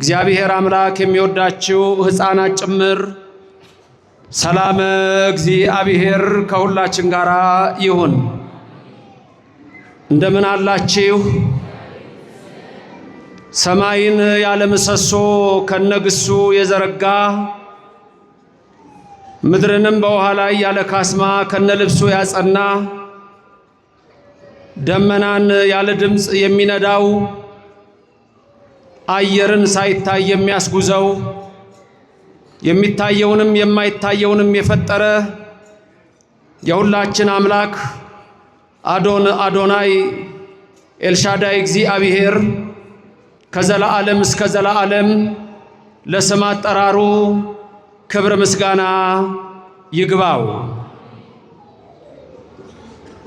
እግዚአብሔር አምላክ የሚወዳችሁ ሕፃናት ጭምር ሰላም እግዚአብሔር ከሁላችን ጋር ይሁን። እንደምን አላችሁ? ሰማይን ያለ ምሰሶ ከነግሱ የዘረጋ ምድርንም በውሃ ላይ ያለ ካስማ ከነልብሱ ያጸና ደመናን ያለ ድምፅ የሚነዳው አየርን ሳይታይ የሚያስጉዘው የሚታየውንም የማይታየውንም የፈጠረ የሁላችን አምላክ አዶናይ ኤልሻዳይ እግዚአብሔር ከዘላለም እስከ ዘላለም ለስም አጠራሩ ክብር ምስጋና ይግባው።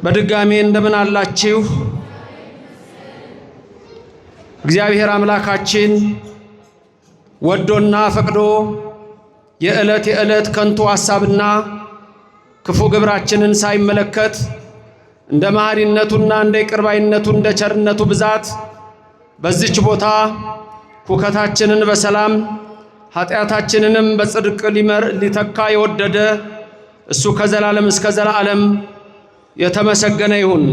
በድጋሚ እንደምን አላችሁ? እግዚአብሔር አምላካችን ወዶና ፈቅዶ የዕለት ከንቱ ሐሳብና ክፉ ግብራችንን ሳይመለከት እንደ መሐሪነቱና እንደ ይቅርባይነቱ እንደ ቸርነቱ ብዛት በዚች ቦታ ሁከታችንን በሰላም ኃጢአታችንንም በጽድቅ ሊተካ የወደደ እሱ ከዘላለም እስከ ዘላለም የተመሰገነ ይሁን።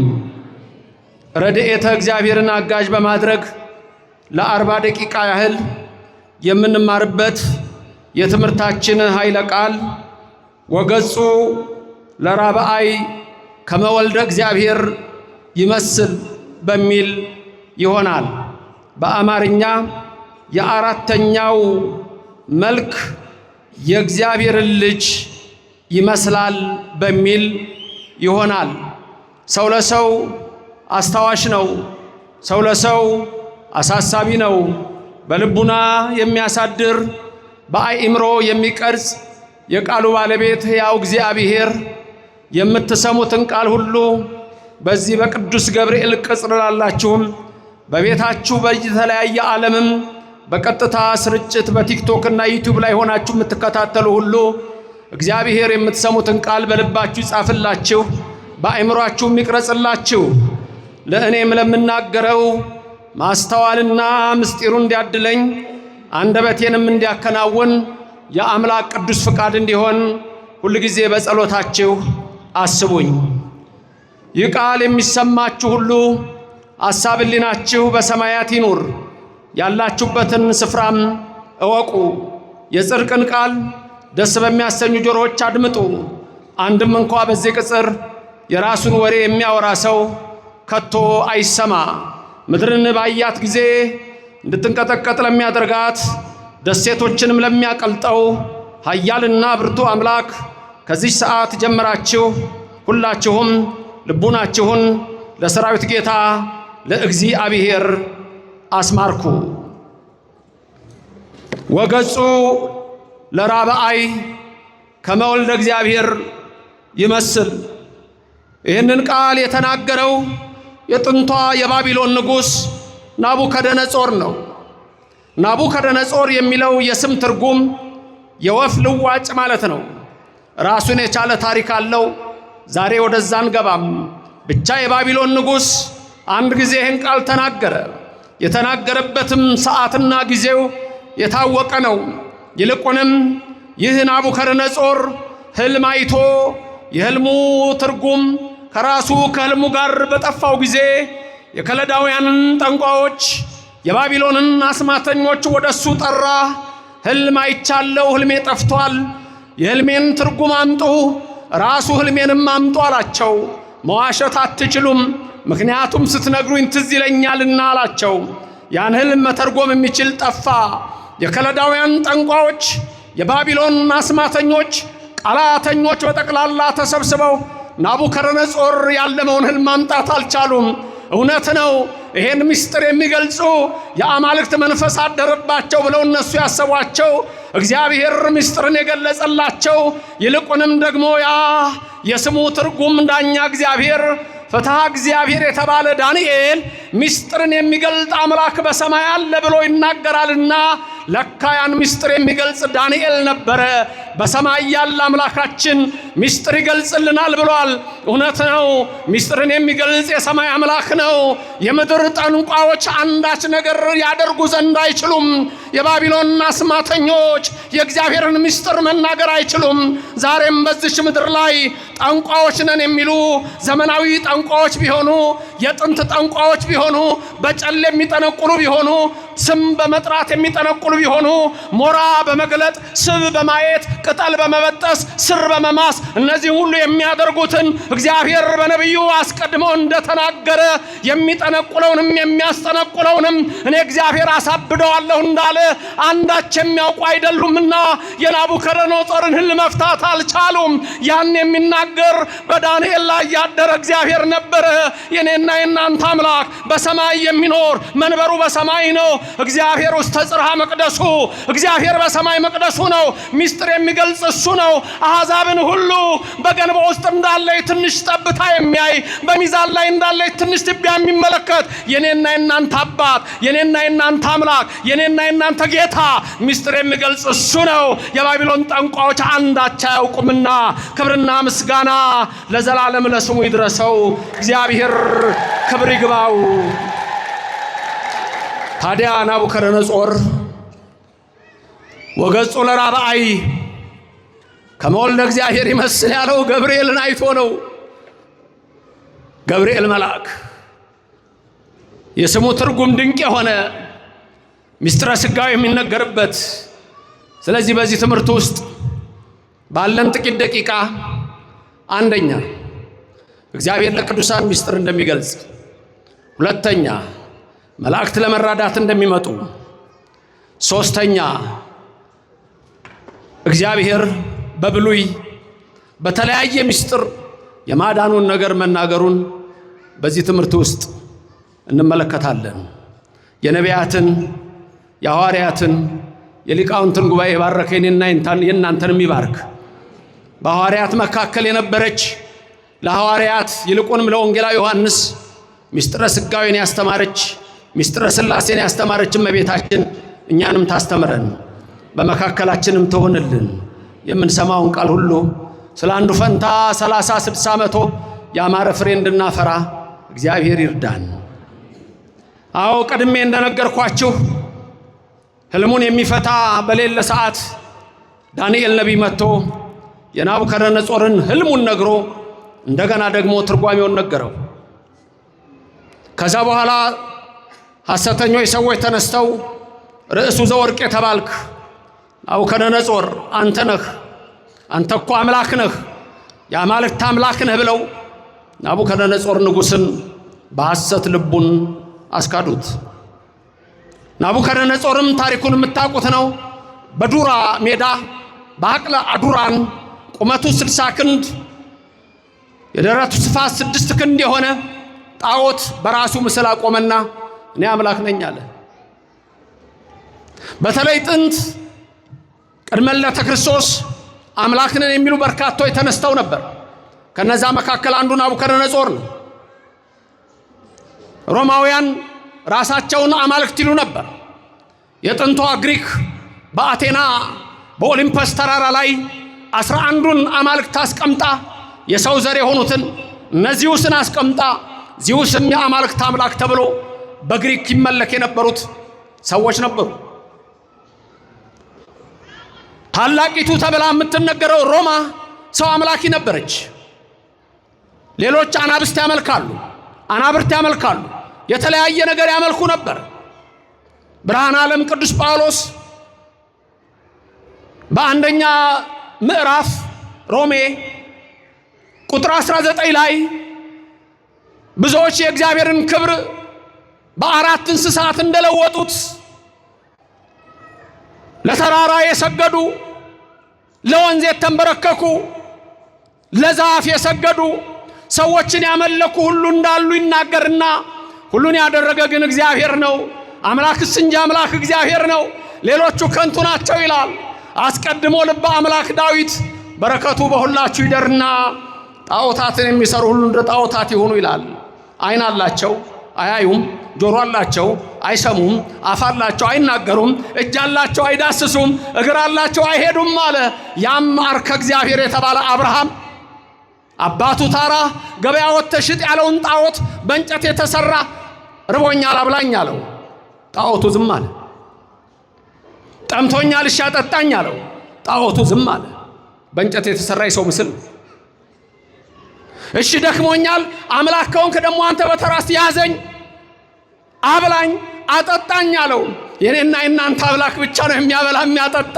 ረድኤተ እግዚአብሔርን አጋዥ በማድረግ ለ40 ደቂቃ ያህል የምንማርበት የትምህርታችን ኃይለ ቃል ወገጹ ለራብአይ ከመወልደ እግዚአብሔር ይመስል በሚል ይሆናል። በአማርኛ የአራተኛው መልክ የእግዚአብሔርን ልጅ ይመስላል በሚል ይሆናል። ሰው ለሰው አስታዋሽ ነው። ሰው ለሰው አሳሳቢ ነው። በልቡና የሚያሳድር በአእምሮ የሚቀርጽ የቃሉ ባለቤት ሕያው እግዚአብሔር የምትሰሙትን ቃል ሁሉ በዚህ በቅዱስ ገብርኤል ቅጽር ላላችሁም በቤታችሁ በተለያየ ዓለምም በቀጥታ ስርጭት በቲክቶክ እና ዩቲዩብ ላይ ሆናችሁ የምትከታተሉ ሁሉ እግዚአብሔር የምትሰሙትን ቃል በልባችሁ ይጻፍላችሁ፣ በአእምሮአችሁም ይቅረጽላችሁ። ለእኔም ለምናገረው ማስተዋልና ምስጢሩ እንዲያድለኝ አንደበቴንም እንዲያከናውን የአምላክ ቅዱስ ፍቃድ እንዲሆን ሁልጊዜ በጸሎታችሁ አስቡኝ። ይህ ቃል የሚሰማችሁ ሁሉ ሐሳብ ሕሊናችሁ በሰማያት ይኑር፣ ያላችሁበትን ስፍራም እወቁ። የጽድቅን ቃል ደስ በሚያሰኙ ጆሮዎች አድምጡ። አንድም እንኳ በዚህ ቅጽር የራሱን ወሬ የሚያወራ ሰው ከቶ አይሰማ። ምድርን ባያት ጊዜ እንድትንቀጠቀጥ ለሚያደርጋት ደሴቶችንም ለሚያቀልጠው ኃያልና ብርቱ አምላክ ከዚህ ሰዓት ጀምራችሁ ሁላችሁም ልቡናችሁን ለሰራዊት ጌታ ለእግዚአብሔር አስማርኩ። ወገጹ ለራብአይ ከመወልደ እግዚአብሔር ይመስል። ይህንን ቃል የተናገረው የጥንቷ የባቢሎን ንጉሥ ናቡከደነጾር ነው። ናቡከደነጾር የሚለው የስም ትርጉም የወፍ ልዋጭ ማለት ነው። ራሱን የቻለ ታሪክ አለው። ዛሬ ወደዛ አንገባም። ብቻ የባቢሎን ንጉሥ አንድ ጊዜ ይህን ቃል ተናገረ። የተናገረበትም ሰዓትና ጊዜው የታወቀ ነው። ይልቁንም ይህ ናቡከደነጾር ሕልም አይቶ የሕልሙ ትርጉም ከራሱ ከሕልሙ ጋር በጠፋው ጊዜ የከለዳውያንን ጠንቋዮች የባቢሎንን አስማተኞች ወደሱ ጠራ። ሕልም አይቻለሁ፣ ሕልሜ ጠፍቷል፣ የሕልሜን ትርጉም አምጡ፣ ራሱ ሕልሜንም አምጡ አላቸው። መዋሸት አትችሉም፣ ምክንያቱም ስትነግሩኝ ትዝ ይለኛልና አላቸው። ያን ሕልም መተርጎም የሚችል ጠፋ። የከለዳውያን ጠንቋዮች፣ የባቢሎን አስማተኞች፣ ቃላተኞች በጠቅላላ ተሰብስበው ናቡከደነጾር ያለመውን ሕልም ማምጣት አልቻሉም። እውነት ነው፣ ይሄን ምስጢር የሚገልጹ የአማልክት መንፈስ አደረባቸው ብለው እነሱ ያሰቧቸው እግዚአብሔር ምስጢርን የገለጸላቸው፣ ይልቁንም ደግሞ ያ የስሙ ትርጉም ዳኛ እግዚአብሔር ፍትሐ እግዚአብሔር የተባለ ዳንኤል ምስጢርን የሚገልጥ አምላክ በሰማይ አለ ብሎ ይናገራልና ለካ ያን ምስጢር የሚገልጽ ዳንኤል ነበረ። በሰማይ ያለ አምላካችን ምስጢር ይገልጽልናል ብሏል። እውነት ነው። ምስጢርን የሚገልጽ የሰማይ አምላክ ነው። የምድር ጠንቋዮች አንዳች ነገር ያደርጉ ዘንድ አይችሉም። የባቢሎን አስማተኞች የእግዚአብሔርን ምስጢር መናገር አይችሉም። ዛሬም በዚች ምድር ላይ ጠንቋዮች ነን የሚሉ ዘመናዊ ጠንቋዮች ቢሆኑ፣ የጥንት ጠንቋዮች ቢሆኑ፣ በጨል የሚጠነቁሉ ቢሆኑ፣ ስም በመጥራት የሚጠነቁሉ ቢሆኑ፣ ሞራ በመግለጥ ስብ በማየት ቅጠል በመበጠስ ስር በመማስ እነዚህ ሁሉ የሚያደርጉትን እግዚአብሔር በነቢዩ አስቀድሞ እንደተናገረ የሚጠነቁለውንም የሚያስጠነቁለውንም እኔ እግዚአብሔር አሳብደዋለሁ እንዳለ አንዳች የሚያውቁ አይደሉምና የናቡከደነፆርን ሕልም መፍታት አልቻሉም። ያን የሚናገር በዳንኤል ላይ ያደረ እግዚአብሔር ነበረ። የኔና የናንተ አምላክ በሰማይ የሚኖር መንበሩ በሰማይ ነው። እግዚአብሔር ውስጥ ተጽርሐ መቅደሱ እግዚአብሔር በሰማይ መቅደሱ ነው። ምስጢር የሚገልጽ እሱ ነው። አሕዛብን ሁሉ በገንቦ ውስጥ እንዳለ ትንሽ ጠብታ የሚያይ በሚዛን ላይ እንዳለ ትንሽ ትቢያ የሚመለከት የኔና የናንተ አባት የኔና የናንተ አምላክ የኔና የናንተ ጌታ ምስጢር የሚገልጽ እሱ ነው። የባቢሎን ጠንቋዮች አንዳች አያውቁምና ክብርና ምስጋና ለዘላለም ለስሙ ይድረሰው። እግዚአብሔር ክብር ይግባው። ታዲያ ናቡከደነፆር ወገጹ ለራብዓይ ከመወልደ እግዚአብሔር ይመስል ያለው ገብርኤልን አይቶ ነው። ገብርኤል መልአክ የስሙ ትርጉም ድንቅ የሆነ ምስጢረ ሥጋዌ የሚነገርበት። ስለዚህ በዚህ ትምህርት ውስጥ ባለን ጥቂት ደቂቃ አንደኛ እግዚአብሔር ለቅዱሳን ምስጢር እንደሚገልጽ፣ ሁለተኛ መላእክት ለመራዳት እንደሚመጡ፣ ሶስተኛ እግዚአብሔር በብሉይ በተለያየ ምስጢር የማዳኑን ነገር መናገሩን በዚህ ትምህርት ውስጥ እንመለከታለን። የነቢያትን የሐዋርያትን የሊቃውንትን ጉባኤ የባረከ የኔና የናንተንም ይባርክ። በሐዋርያት መካከል የነበረች ለሐዋርያት ይልቁንም ለወንጌላዊ ዮሐንስ ምስጢረ ሥጋዌን ያስተማረች ምስጢረ ሥላሴን ያስተማረች እመቤታችን እኛንም ታስተምረን፣ በመካከላችንም ትሆንልን። የምንሰማውን ቃል ሁሉ ስለ አንዱ ፈንታ 30 60 መቶ ያማረ ፍሬ እንድናፈራ እግዚአብሔር ይርዳን። አዎ ቀድሜ እንደነገርኳችሁ ሕልሙን የሚፈታ በሌለ ሰዓት ዳንኤል ነቢይ መጥቶ የናቡከደነፆርን ሕልሙን ነግሮ እንደገና ደግሞ ትርጓሜውን ነገረው። ከዛ በኋላ ሐሰተኞች ሰዎች ተነስተው ርዕሱ ዘወርቅ የተባልክ ናቡከደነፆር አንተ ነህ፣ አንተ እኮ አምላክ ነህ፣ የአማልክት አምላክ ነህ ብለው ናቡከደነፆር ንጉሥን በሐሰት ልቡን አስካዱት። ናቡከደነፆርም ታሪኩን የምታውቁት ነው። በዱራ ሜዳ በአቅለ አዱራን ቁመቱ 60 ክንድ የደረቱ ስፋት 6 ክንድ የሆነ ጣዖት በራሱ ምስል አቆመና እኔ አምላክ ነኝ አለ። በተለይ ጥንት ቅድመ ልደተ ክርስቶስ አምላክ ነን የሚሉ በርካቶች ተነስተው ነበር። ከነዛ መካከል አንዱ ናቡከደነፆር ነው። ሮማውያን ራሳቸውን አማልክት ይሉ ነበር። የጥንቷ ግሪክ በአቴና በኦሊምፐስ ተራራ ላይ 11ዱን አማልክት አስቀምጣ የሰው ዘር የሆኑትን ዚውስን አስቀምጣ ዚውስም የአማልክት አምላክ ተብሎ በግሪክ ይመለክ የነበሩት ሰዎች ነበሩ። ታላቂቱ ተብላ የምትነገረው ሮማ ሰው አምላኪ ነበረች። ሌሎች አናብስት ያመልካሉ፣ አናብርት ያመልካሉ፣ የተለያየ ነገር ያመልኩ ነበር። ብርሃነ ዓለም ቅዱስ ጳውሎስ በአንደኛ ምዕራፍ ሮሜ ቁጥር 19 ላይ ብዙዎች የእግዚአብሔርን ክብር በአራት እንስሳት እንደለወጡት ለተራራ የሰገዱ፣ ለወንዝ የተንበረከኩ፣ ለዛፍ የሰገዱ ሰዎችን ያመለኩ ሁሉ እንዳሉ ይናገርና ሁሉን ያደረገ ግን እግዚአብሔር ነው። አምላክስ እንጂ አምላክ እግዚአብሔር ነው፣ ሌሎቹ ከንቱ ናቸው ይላል። አስቀድሞ ልበ አምላክ ዳዊት በረከቱ በሁላችሁ ይደርና ጣዖታትን የሚሰሩ ሁሉ እንደ ጣዖታት ይሆኑ ይላል። ዓይን አላቸው አያዩም፣ ጆሮ አላቸው አይሰሙም፣ አፍ አላቸው አይናገሩም፣ እጅ አላቸው አይዳስሱም፣ እግር አላቸው አይሄዱም አለ። ያም አርከ እግዚአብሔር የተባለ አብርሃም አባቱ ታራ ገበያ ወጥተህ ሽጥ ያለውን ጣዖት በእንጨት የተሰራ ርቦኛል አብላኝ አለው። ጣዖቱ ዝም አለ። ጠምቶኛል እሺ አጠጣኝ አለው። ጣዖቱ ዝም አለ። በእንጨት የተሰራ የሰው ምስል። እሺ ደክሞኛል፣ አምላክ ከሆንክ ደግሞ አንተ በተራስ ያዘኝ አብላኝ አጠጣኝ አለው። የኔና የናንተ አምላክ ብቻ ነው የሚያበላ የሚያጠጣ።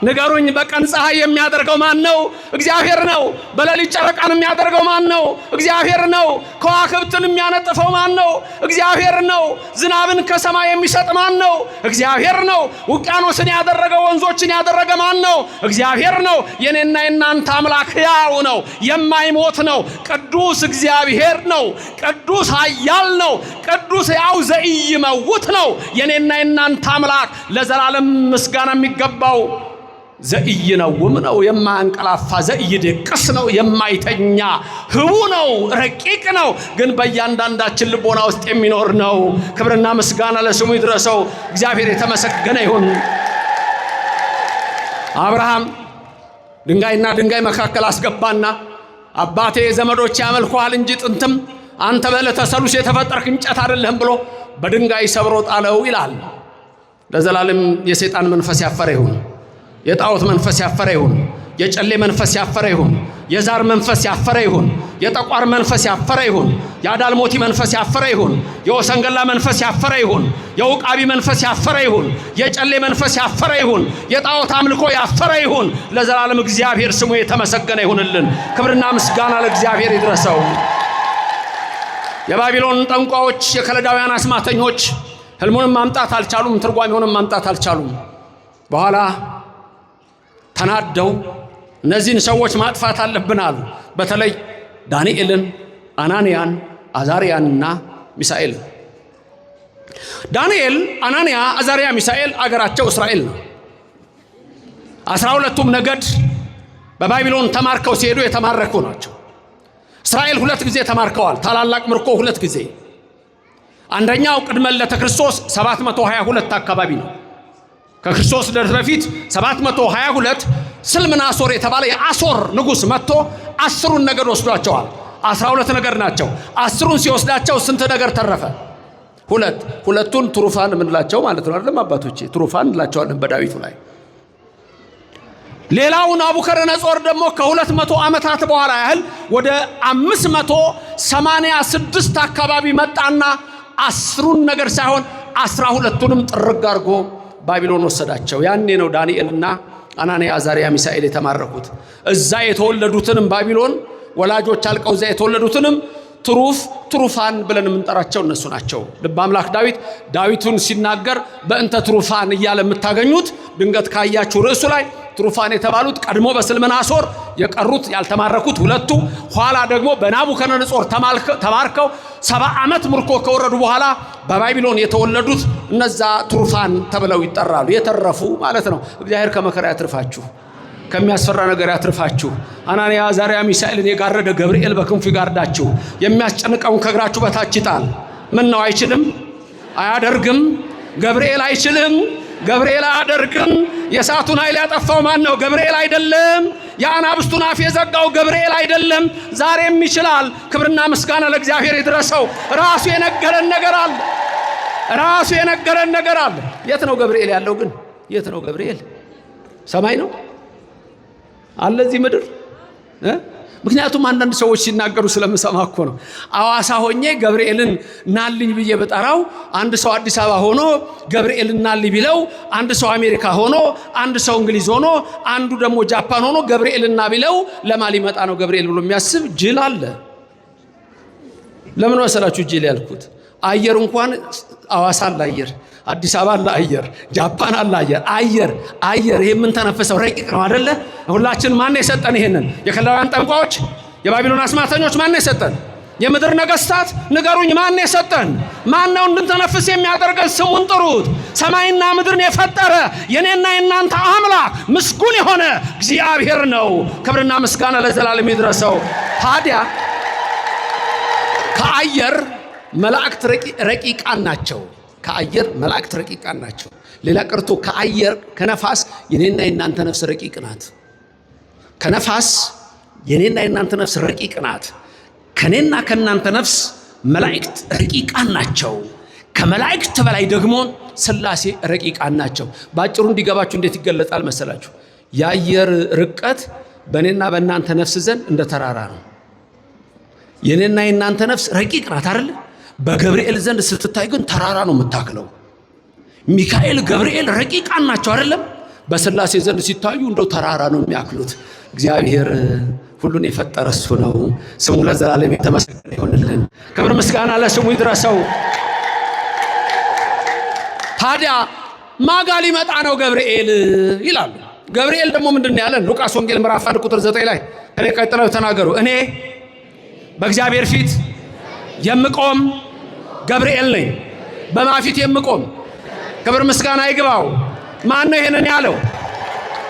ንገሩኝ፣ በቀን ፀሐይ የሚያደርገው ማን ነው? እግዚአብሔር ነው። በሌሊት ጨረቃን የሚያደርገው ማን ነው? እግዚአብሔር ነው። ከዋክብትን የሚያነጥፈው ማን ነው? እግዚአብሔር ነው። ዝናብን ከሰማይ የሚሰጥ ማን ነው? እግዚአብሔር ነው። ውቅያኖስን ያደረገ ወንዞችን ያደረገ ማን ነው? እግዚአብሔር ነው። የኔና የናንተ አምላክ ሕያው ነው፣ የማይሞት ነው። ቅዱስ እግዚአብሔር ነው። ቅዱስ ኃያል ነው። ቅዱስ ሕያው ዘኢይመውት ነው። የኔና የናንተ አምላክ ለዘላለም ምስጋና የሚገባው ዘኢይነውም ነው። የማያንቀላፋ ዘኢይደቅስ ነው። የማይተኛ ህቡ ነው። ረቂቅ ነው። ግን በእያንዳንዳችን ልቦና ውስጥ የሚኖር ነው። ክብርና ምስጋና ለስሙ ይድረሰው። እግዚአብሔር የተመሰገነ ይሁን። አብርሃም ድንጋይና ድንጋይ መካከል አስገባና አባቴ ዘመዶች ያመልኩሃል እንጂ ጥንትም አንተ በዕለተ ሰሉስ የተፈጠርክ እንጨት አይደለህም ብሎ በድንጋይ ሰብሮ ጣለው ይላል። ለዘላለም የሰይጣን መንፈስ ያፈረ ይሁን። የጣዖት መንፈስ ያፈረ ይሁን። የጨሌ መንፈስ ያፈረ ይሁን። የዛር መንፈስ ያፈረ ይሁን። የጠቋር መንፈስ ያፈረ ይሁን። የአዳልሞቲ መንፈስ ያፈረ ይሁን። የወሰንገላ መንፈስ ያፈረ ይሁን። የውቃቢ መንፈስ ያፈረ ይሁን። የጨሌ መንፈስ ያፈረ ይሁን። የጣዖት አምልኮ ያፈረ ይሁን። ለዘላለም እግዚአብሔር ስሙ የተመሰገነ ይሁንልን። ክብርና ምስጋና ለእግዚአብሔር ይድረሰው። የባቢሎን ጠንቋዮች፣ የከለዳውያን አስማተኞች ህልሙንም ማምጣት አልቻሉም፣ ትርጓሜውንም ማምጣት አልቻሉም። በኋላ ተናደው እነዚህን ሰዎች ማጥፋት አለብን አሉ። በተለይ ዳንኤልን፣ አናንያን፣ አዛርያንና ሚሳኤልን። ዳንኤል፣ አናንያ፣ አዛርያ፣ ሚሳኤል አገራቸው እስራኤል ነው። 12ቱም ነገድ በባቢሎን ተማርከው ሲሄዱ የተማረኩ ናቸው። እስራኤል 2 ጊዜ ተማርከዋል። ታላላቅ ምርኮ 2 ጊዜ። አንደኛው ቅድመ ልደተ ክርስቶስ 722 አካባቢ ነው። ከክርስቶስ ልደት በፊት 722 ስልምናሶር የተባለ የአሶር ንጉስ መጥቶ 10ሩን ነገድ ወስዷቸዋል። 12 ነገድ ናቸው። 10ሩን ሲወስዳቸው ስንት ነገር ተረፈ? 2። 2ቱን ትሩፋን ምንላቸው ማለት ነው አይደለም አባቶቼ? ትሩፋን እንላቸዋለን በዳዊቱ ላይ። ሌላው ናቡከደነጾር ደግሞ ከ200 ዓመታት በኋላ ያህል ወደ 586 አካባቢ መጣና 10ሩን ነገር ሳይሆን 12ቱንም ጥርግ አድርጎ ባቢሎን ወሰዳቸው። ያኔ ነው ዳንኤልና አናንያ፣ አዛርያ፣ ሚሳኤል የተማረኩት። እዛ የተወለዱትንም ባቢሎን ወላጆች አልቀው እዛ የተወለዱትንም ትሩፋን ብለን የምንጠራቸው እነሱ ናቸው። ልበ አምላክ ዳዊቱን ሲናገር በእንተ ትሩፋን እያለ የምታገኙት ድንገት ካያችሁ ርዕሱ ላይ ትሩፋን የተባሉት ቀድሞ በስልምናሶር የቀሩት ያልተማረኩት 2ቱ፣ ኋላ ደግሞ በናቡከደነጾር ተማርከው 70 ዓመት ምርኮ ከወረዱ በኋላ በባቢሎን የተወለዱት እነዛ ትሩፋን ተብለው ይጠራሉ። የተረፉ ማለት ነው። እግዚአብሔር ከመከራ ያትርፋችሁ፣ ከሚያስፈራ ነገር ያትርፋችሁ። አናንያ፣ አዛርያ፣ ሚሳኤልን የጋረደ ገብርኤል በክንፉ ይጋርዳችሁ። የሚያስጨንቀውን ከእግራችሁ በታች ይጣል። ምን ነው አይችልም? አያደርግም? ገብርኤል አይችልም? ገብርኤል አያደርግም? የእሳቱን ኃይል ያጠፋው ማን ነው? ገብርኤል አይደለም? የአናብስቱን አፍ የዘጋው ገብርኤል አይደለም? ዛሬም ይችላል። ክብርና ምስጋና ለእግዚአብሔር ይድረሰው። ራሱ የነገረን ነገር አለ። ራሱ የነገረን ነገር አለ። የት ነው ገብርኤል ያለው ግን? የት ነው ገብርኤል? ሰማይ ነው አለ እዚህ ምድር? ምክንያቱም አንዳንድ ሰዎች ሲናገሩ ስለምሰማ እኮ ነው። አዋሳ ሆኜ ገብርኤልን ናልኝ ብዬ በጠራው አንድ ሰው አዲስ አበባ ሆኖ ገብርኤልን ናልኝ ቢለው፣ አንድ ሰው አሜሪካ ሆኖ፣ አንድ ሰው እንግሊዝ ሆኖ፣ አንዱ ደግሞ ጃፓን ሆኖ ገብርኤልን ና ቢለው ለማ ሊመጣ ነው ገብርኤል ብሎ የሚያስብ ጅል አለ። ለምን መሰላችሁ ጅል ያልኩት? አየር እንኳን አዋሳ አለ አየር፣ አዲስ አበባ አለ አየር፣ ጃፓን አለ አየር። ይሄ ምን ተነፈሰው ረቂቅ ነው አይደለ? ሁላችን ማን የሰጠን ይሄንን? የከለዳውያን ጠንቋዮች፣ የባቢሎን አስማተኞች ማን የሰጠን? የምድር ነገስታት ንገሩኝ፣ ማን የሰጠን? ማን ነው እንድንተነፍስ የሚያደርገን? ስሙን ጥሩት። ሰማይና ምድርን የፈጠረ የኔና የናንተ አምላክ ምስጉን የሆነ እግዚአብሔር ነው። ክብርና ምስጋና ለዘላለም ይድረሰው። ታዲያ ከአየር መላእክት ረቂቃን ናቸው። ከአየር መላእክት ረቂቃን ናቸው። ሌላ ቀርቶ ከአየር ከነፋስ የኔና የናንተ ነፍስ ረቂቅ ናት። ከነፋስ የኔና የናንተ ነፍስ ረቂቅ ናት። ከኔና ከናንተ ነፍስ መላእክት ረቂቃን ናቸው። ከመላእክት በላይ ደግሞ ሥላሴ ረቂቃን ናቸው። ባጭሩ እንዲገባችሁ እንዴት ይገለጻል መሰላችሁ? የአየር ርቀት በእኔና በእናንተ ነፍስ ዘንድ እንደ ተራራ ነው። የኔና የናንተ ነፍስ ረቂቅ ናት አይደል? በገብርኤል ዘንድ ስትታይ ግን ተራራ ነው የምታክለው። ሚካኤል ገብርኤል ረቂቃን ናቸው አይደለም? በሥላሴ ዘንድ ሲታዩ እንደው ተራራ ነው የሚያክሉት። እግዚአብሔር ሁሉን የፈጠረ እሱ ነው። ስሙ ለዘላለም የተመሰገነ ይሆንልን። ክብር ምስጋና ለስሙ ይድረሰው። ታዲያ ማጋ ሊመጣ ነው ገብርኤል ይላሉ። ገብርኤል ደግሞ ምንድነው ያለን? ሉቃስ ወንጌል ምዕራፍ 1 ቁጥር 9 ላይ እኔ ቀጥለው ተናገሩ። እኔ በእግዚአብሔር ፊት የምቆም ገብርኤል ነኝ። በማን ፊት የምቆም? ክብር ምስጋና ይግባው። ማን ነው ይሄንን ያለው?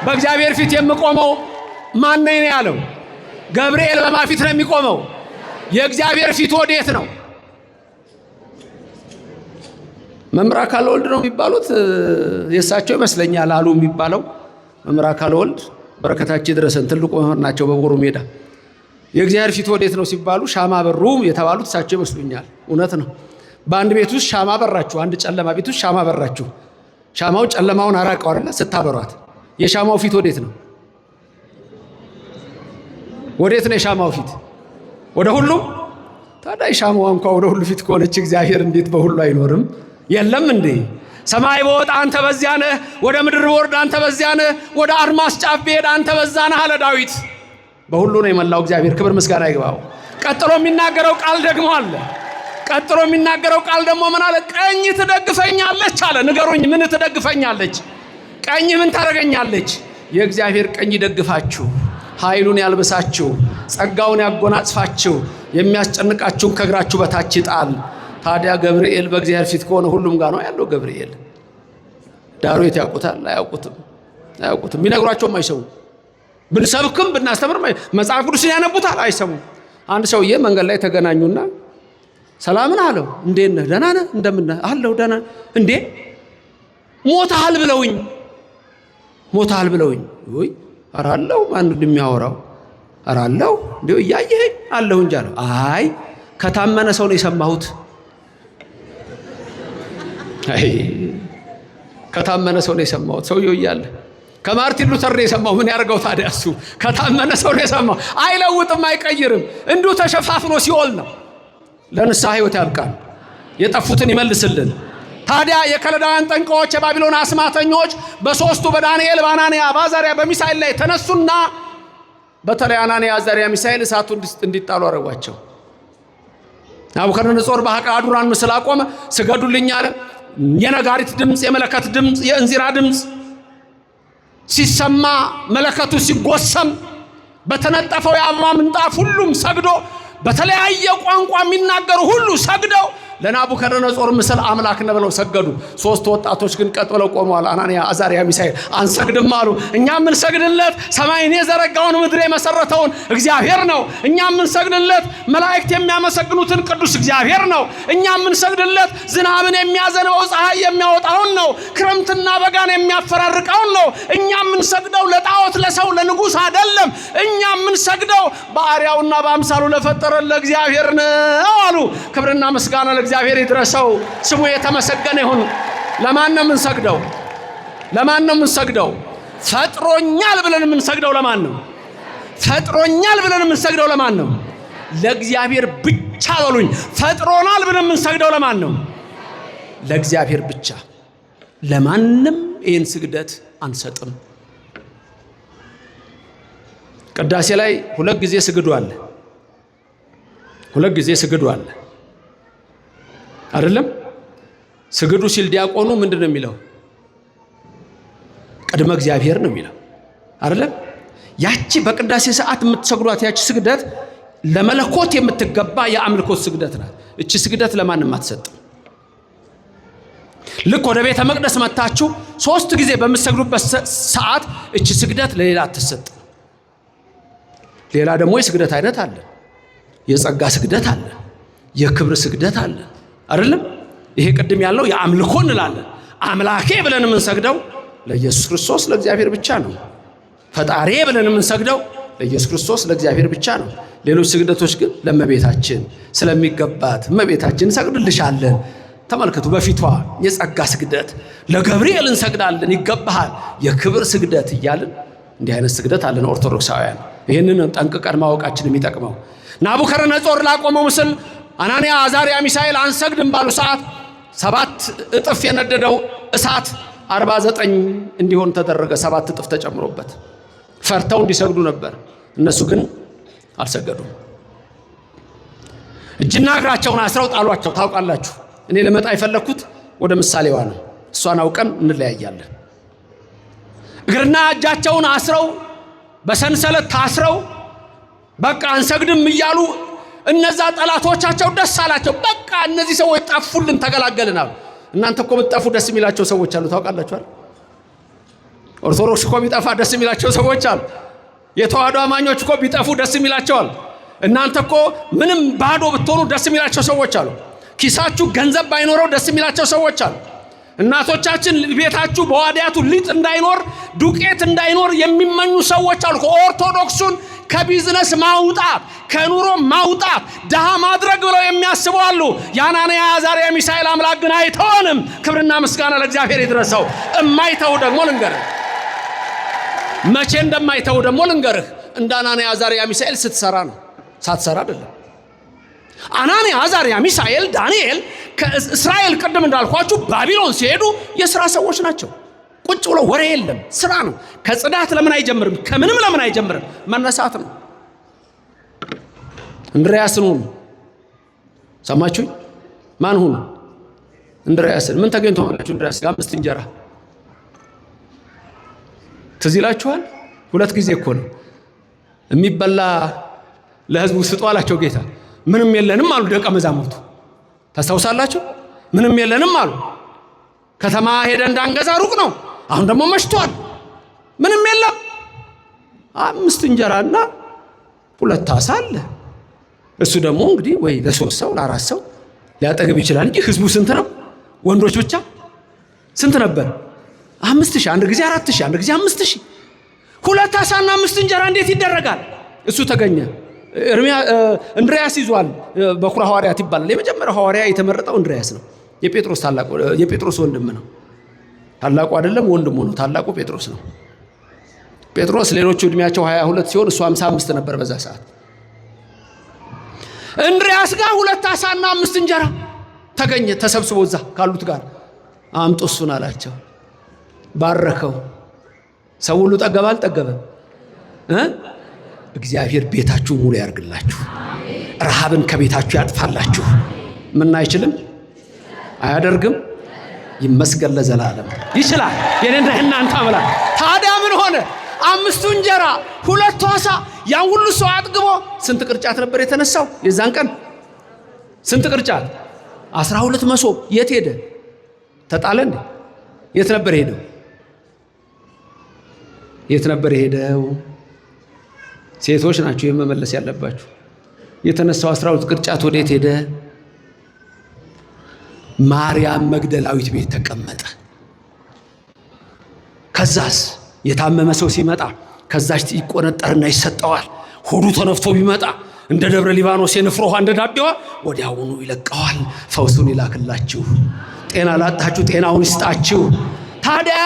በእግዚአብሔር ፊት የምቆመው ማን ነው ያለው? ገብርኤል በማን ፊት ነው የሚቆመው? የእግዚአብሔር ፊት ወዴት ነው? መምህር አካለ ወልድ ነው የሚባሉት የእሳቸው ይመስለኛል አሉ የሚባለው መምህር አካለ ወልድ በረከታቸው ይድረሰን። ትልቁ መምህር ናቸው በቦሩ ሜዳ። የእግዚአብሔር ፊት ወዴት ነው ሲባሉ ሻማ በሩ የተባሉት እሳቸው ይመስሉኛል። እውነት ነው። በአንድ ቤት ውስጥ ሻማ በራችሁ፣ አንድ ጨለማ ቤት ውስጥ ሻማ በራችሁ። ሻማው ጨለማውን አራቀው አይደል? ስታበሯት የሻማው ፊት ወዴት ነው? ወዴት ነው የሻማው ፊት? ወደ ሁሉም። ታዲያ ሻማው እንኳን ወደ ሁሉ ፊት ከሆነች እግዚአብሔር እንዴት በሁሉ አይኖርም? የለም እንዴ? ሰማይ በወጣ አንተ በዚያ ነህ፣ ወደ ምድር በወርድ አንተ በዚያ ነህ፣ ወደ አድማስ ጫፍ ብሄድ አንተ በዛ ነህ አለ ዳዊት። በሁሉ ነው የመላው እግዚአብሔር። ክብር ምስጋና ይግባው። ቀጥሎ የሚናገረው ቃል ደግሞ አለ። ቀጥሎ የሚናገረው ቃል ደግሞ ምን አለ? ቀኝ ትደግፈኛለች አለ። ንገሩኝ፣ ምን ትደግፈኛለች? ቀኝ ምን ታደርገኛለች? የእግዚአብሔር ቀኝ ይደግፋችሁ፣ ኃይሉን ያልብሳችሁ፣ ጸጋውን ያጎናጽፋችሁ፣ የሚያስጨንቃችሁን ከእግራችሁ በታች ይጣል። ታዲያ ገብርኤል በእግዚአብሔር ፊት ከሆነ ሁሉም ጋር ነው ያለው። ገብርኤል ዳዊት ያውቁታል? አያውቁትም። ቢነግሯቸውም አይሰሙም። ብንሰብክም ብናስተምርም መጽሐፍ ቅዱስን ያነቡታል? አይሰሙም። አንድ ሰውዬ መንገድ ላይ ተገናኙና ሰላምን አለው። እንዴት ነህ? ደህና ነህ? እንደምን ነህ? አለው ደህና። እንዴ ሞታል ብለውኝ። ወይ አራለው ማን እንደሚያወራው አራለው እንዴ እያየኸኝ አለው እንጂ አለው። አይ ከታመነ ሰው ነው የሰማሁት። ከታመነ ሰው ነው የሰማሁት። ሰውየው እያለ ከማርቲን ሉተር ነው የሰማው። ምን ያደርገው ታዲያ? እሱ ከታመነ ሰው ነው የሰማው። አይለውጥም፣ አይቀይርም። እንዲሁ ተሸፋፍኖ ሲኦል ነው። ለንስሐ ሕይወት ያብቃን፣ የጠፉትን ይመልስልን። ታዲያ የከለዳውያን ጠንቋዮች፣ የባቢሎን አስማተኞች በሶስቱ በዳንኤል፣ በአናንያ፣ በአዛርያ፣ በሚሳኤል ላይ ተነሱና በተለይ አናንያ፣ አዛርያ፣ ሚሳኤል እሳቱ እንዲጣሉ አረጓቸው። ናቡከደነጾር በአዱራን ምስል አቆመ። ስገዱልኝ አለ። የነጋሪት ድምፅ፣ የመለከት ድምፅ፣ የእንዚራ ድምፅ ሲሰማ መለከቱ ሲጎሰም በተነጠፈው የአበባ ምንጣፍ ሁሉም ሰግዶ በተለያየ ቋንቋ የሚናገሩ ሁሉ ሰግደው ለናቡከደነጾር ምስል አምላክ ነው ብለው ሰገዱ። ሶስት ወጣቶች ግን ቀጥ ብለው ቆመዋል። አናንያ፣ አዛርያ፣ ሚሳኤል። አንሰግድም አሉ። እኛ የምንሰግድለት ሰማይን የዘረጋውን ምድር የመሰረተውን እግዚአብሔር ነው። እኛ የምንሰግድለት መላእክት የሚያመሰግኑትን ቅዱስ እግዚአብሔር ነው። እኛ የምንሰግድለት ዝናብን የሚያዘንበው ፀሐይ የሚያወጣውን ነው። ክረምትና በጋን የሚያፈራርቀውን ነው። እኛ የምንሰግደው ለጣዖት ለሰው ለንጉሥ አይደለም። እኛ የምንሰግደው በአርአያውና በአምሳሉ ለፈጠረን ለእግዚአብሔር ነው አሉ። ክብርና ምስጋና እግዚአብሔር ይድረሰው። ስሙ የተመሰገነ ይሁን። ለማን ነው የምንሰግደው? ፈጥሮኛል ብለን የምንሰግደው ለማን ነው? ፈጥሮኛል ብለን የምንሰግደው ለማን ነው? ለእግዚአብሔር ብቻ በሉኝ። ፈጥሮናል ብለን የምንሰግደው ለማን ነው? ለእግዚአብሔር ብቻ። ለማንም ይህን ስግደት አንሰጥም። ቅዳሴ ላይ ሁለት ጊዜ ስግዱ አለ አይደለም? ስግዱ ሲል ዲያቆኑ ምንድን ነው የሚለው? ቅድመ እግዚአብሔር ነው የሚለው አይደለም? ያቺ በቅዳሴ ሰዓት የምትሰግዷት ያቺ ስግደት ለመለኮት የምትገባ የአምልኮት ስግደት ናት። እቺ ስግደት ለማንም አትሰጥም። ልክ ወደ ቤተ መቅደስ መጣችሁ 3 ጊዜ በምትሰግዱበት ሰዓት እቺ ስግደት ለሌላ አትሰጥም። ሌላ ደግሞ የስግደት አይነት አለ። የጸጋ ስግደት አለ። የክብር ስግደት አለ። አይደለም? ይሄ ቅድም ያለው የአምልኮ እንላለን። አምላኬ ብለን የምንሰግደው ለኢየሱስ ክርስቶስ ለእግዚአብሔር ብቻ ነው። ፈጣሪ ብለን የምንሰግደው ለኢየሱስ ክርስቶስ ለእግዚአብሔር ብቻ ነው። ሌሎች ስግደቶች ግን ለእመቤታችን ስለሚገባት እመቤታችን እንሰግድልሻለን። ተመልከቱ፣ በፊቷ የጸጋ ስግደት፣ ለገብርኤል እንሰግዳለን፣ ይገባሃል፣ የክብር ስግደት እያልን እንዲህ አይነት ስግደት አለን ኦርቶዶክሳውያን። ይህንን ጠንቅቀን ማወቃችን የሚጠቅመው ናቡከደነፆር ላቆመው ምስል አናንያ፣ አዛርያ፣ ሚሳኤል አንሰግድም ባሉ ሰዓት 7 እጥፍ የነደደው እሳት 49 እንዲሆን ተደረገ። 7 እጥፍ ተጨምሮበት ፈርተው እንዲሰግዱ ነበር። እነሱ ግን አልሰገዱም። እጅና እግራቸውን አስረው ጣሏቸው። ታውቃላችሁ፣ እኔ ለመጣ የፈለኩት ወደ ምሳሌዋ ነው። እሷን አውቀን እንለያያለን። እግርና እጃቸውን አስረው በሰንሰለት ታስረው በቃ አንሰግድም እያሉ እነዛ ጠላቶቻቸው ደስ አላቸው። በቃ እነዚህ ሰዎች ጠፉልን፣ ተገላገልናል። እናንተ እኮ ብትጠፉ ደስ የሚላቸው ሰዎች አሉ። ታውቃላችኋል። ኦርቶዶክስ እኮ ቢጠፋ ደስ የሚላቸው ሰዎች አሉ። የተዋህዶ አማኞች እኮ ቢጠፉ ደስ የሚላቸዋል። እናንተ እኮ ምንም ባዶ ብትሆኑ ደስ የሚላቸው ሰዎች አሉ። ኪሳችሁ ገንዘብ ባይኖረው ደስ የሚላቸው ሰዎች አሉ። እናቶቻችን ቤታችሁ በዋዲያቱ ሊጥ እንዳይኖር ዱቄት እንዳይኖር የሚመኙ ሰዎች አሉ። ኦርቶዶክሱን ከቢዝነስ ማውጣት ከኑሮ ማውጣት ድሃ ማድረግ ብለው የሚያስቡ አሉ። የአናንያ አዛርያ ሚሳኤል አምላክ ግን አይተውንም። ክብርና ምስጋና ለእግዚአብሔር ይድረሰው። እማይተው ደግሞ ልንገርህ፣ መቼ እንደማይተው ደግሞ ልንገርህ። እንደ አናንያ አዛርያ ሚሳኤል ስትሰራ ነው፣ ሳትሰራ አይደለም። አናንያ አዛርያ ሚሳኤል ዳንኤል ከእስራኤል ቅድም እንዳልኳችሁ ባቢሎን ሲሄዱ የሥራ ሰዎች ናቸው። ቁጭ ብሎ ወሬ የለም፣ ስራ ነው። ከጽዳት ለምን አይጀምርም? ከምንም ለምን አይጀምርም? መነሳት ነው። እንድርያስን ሁኑ። ሰማችሁኝ? ማን ሁኑ? እንድርያስን። ምን ተገኝቶ ማላችሁ? እንድርያስ ጋር 5 እንጀራ ትዝ ይላችኋል? 2 ጊዜ እኮ ነው የሚበላ ለህዝቡ ስጡ አላቸው ጌታ። ምንም የለንም አሉ ደቀ መዛሙርቱ። ታስታውሳላችሁ? ምንም የለንም አሉ። ከተማ ሄደ እንዳንገዛ ሩቅ ነው። አሁን ደግሞ መሽቷል። ምንም የለም። 5 እንጀራና 2 ዓሣ አለ። እሱ ደግሞ እንግዲህ ወይ ለ3 ሰው ለ4 ሰው ሊያጠግብ ይችላል እንጂ ህዝቡ ስንት ነው? ወንዶች ብቻ ስንት ነበር? 5000። አንድ ጊዜ 4000፣ አንድ ጊዜ 5000። 2 ዓሣና 5 እንጀራ እንዴት ይደረጋል? እሱ ተገኘ። እንድርያስ ይዟል። በኩረ ሐዋርያት ይባላል። የመጀመሪያው ሐዋርያ የተመረጠው እንድርያስ ነው። የጴጥሮስ ወንድም ነው። ታላቁ አይደለም ወንድሙ ነው። ታላቁ ጴጥሮስ ነው። ጴጥሮስ ሌሎቹ እድሜያቸው 22 ሲሆን እሱ 55 ነበር በዛ ሰዓት። እንድርያስ ጋር 2 ዓሣና 5 እንጀራ ተገኘ። ተሰብስቦ እዛ ካሉት ጋር አምጡ እሱን አላቸው። ባረከው። ሰው ሁሉ ጠገበ አልጠገበም? እግዚአብሔር ቤታችሁ ሙሉ ያርግላችሁ። ረሃብን ከቤታችሁ ያጥፋላችሁ። ምን አይችልም? አያደርግም? ይመስገን ለዘላለም። ይችላል። የኔና እናንተ አምላክ። ታዲያ ምን ሆነ? 5 እንጀራ 2 ዓሣ ያን ሁሉ ሰው አጥግቦ ስንት ቅርጫት ነበር የተነሳው? የዛን ቀን ስንት ቅርጫት? 12 መሶብ። የት ሄደ? ተጣለ እንዴ? የት ነበር ሄደው? የት ነበር ሄደው? ሴቶች ናቸው የመመለስ ያለባችሁ። የተነሳው 12 ቅርጫት ወዴት ሄደ? ማርያም መግደላዊት ቤት ተቀመጠ። ከዛስ የታመመ ሰው ሲመጣ ከዛች ይቆነጠርና ይሰጠዋል። ሆዱ ተነፍቶ ቢመጣ እንደ ደብረ ሊባኖስ የንፍሮ ውሃ እንደ ዳቤዋ ወዲያውኑ ይለቀዋል። ፈውሱን ይላክላችሁ። ጤና ላጣችሁ ጤናውን ይስጣችሁ። ታዲያ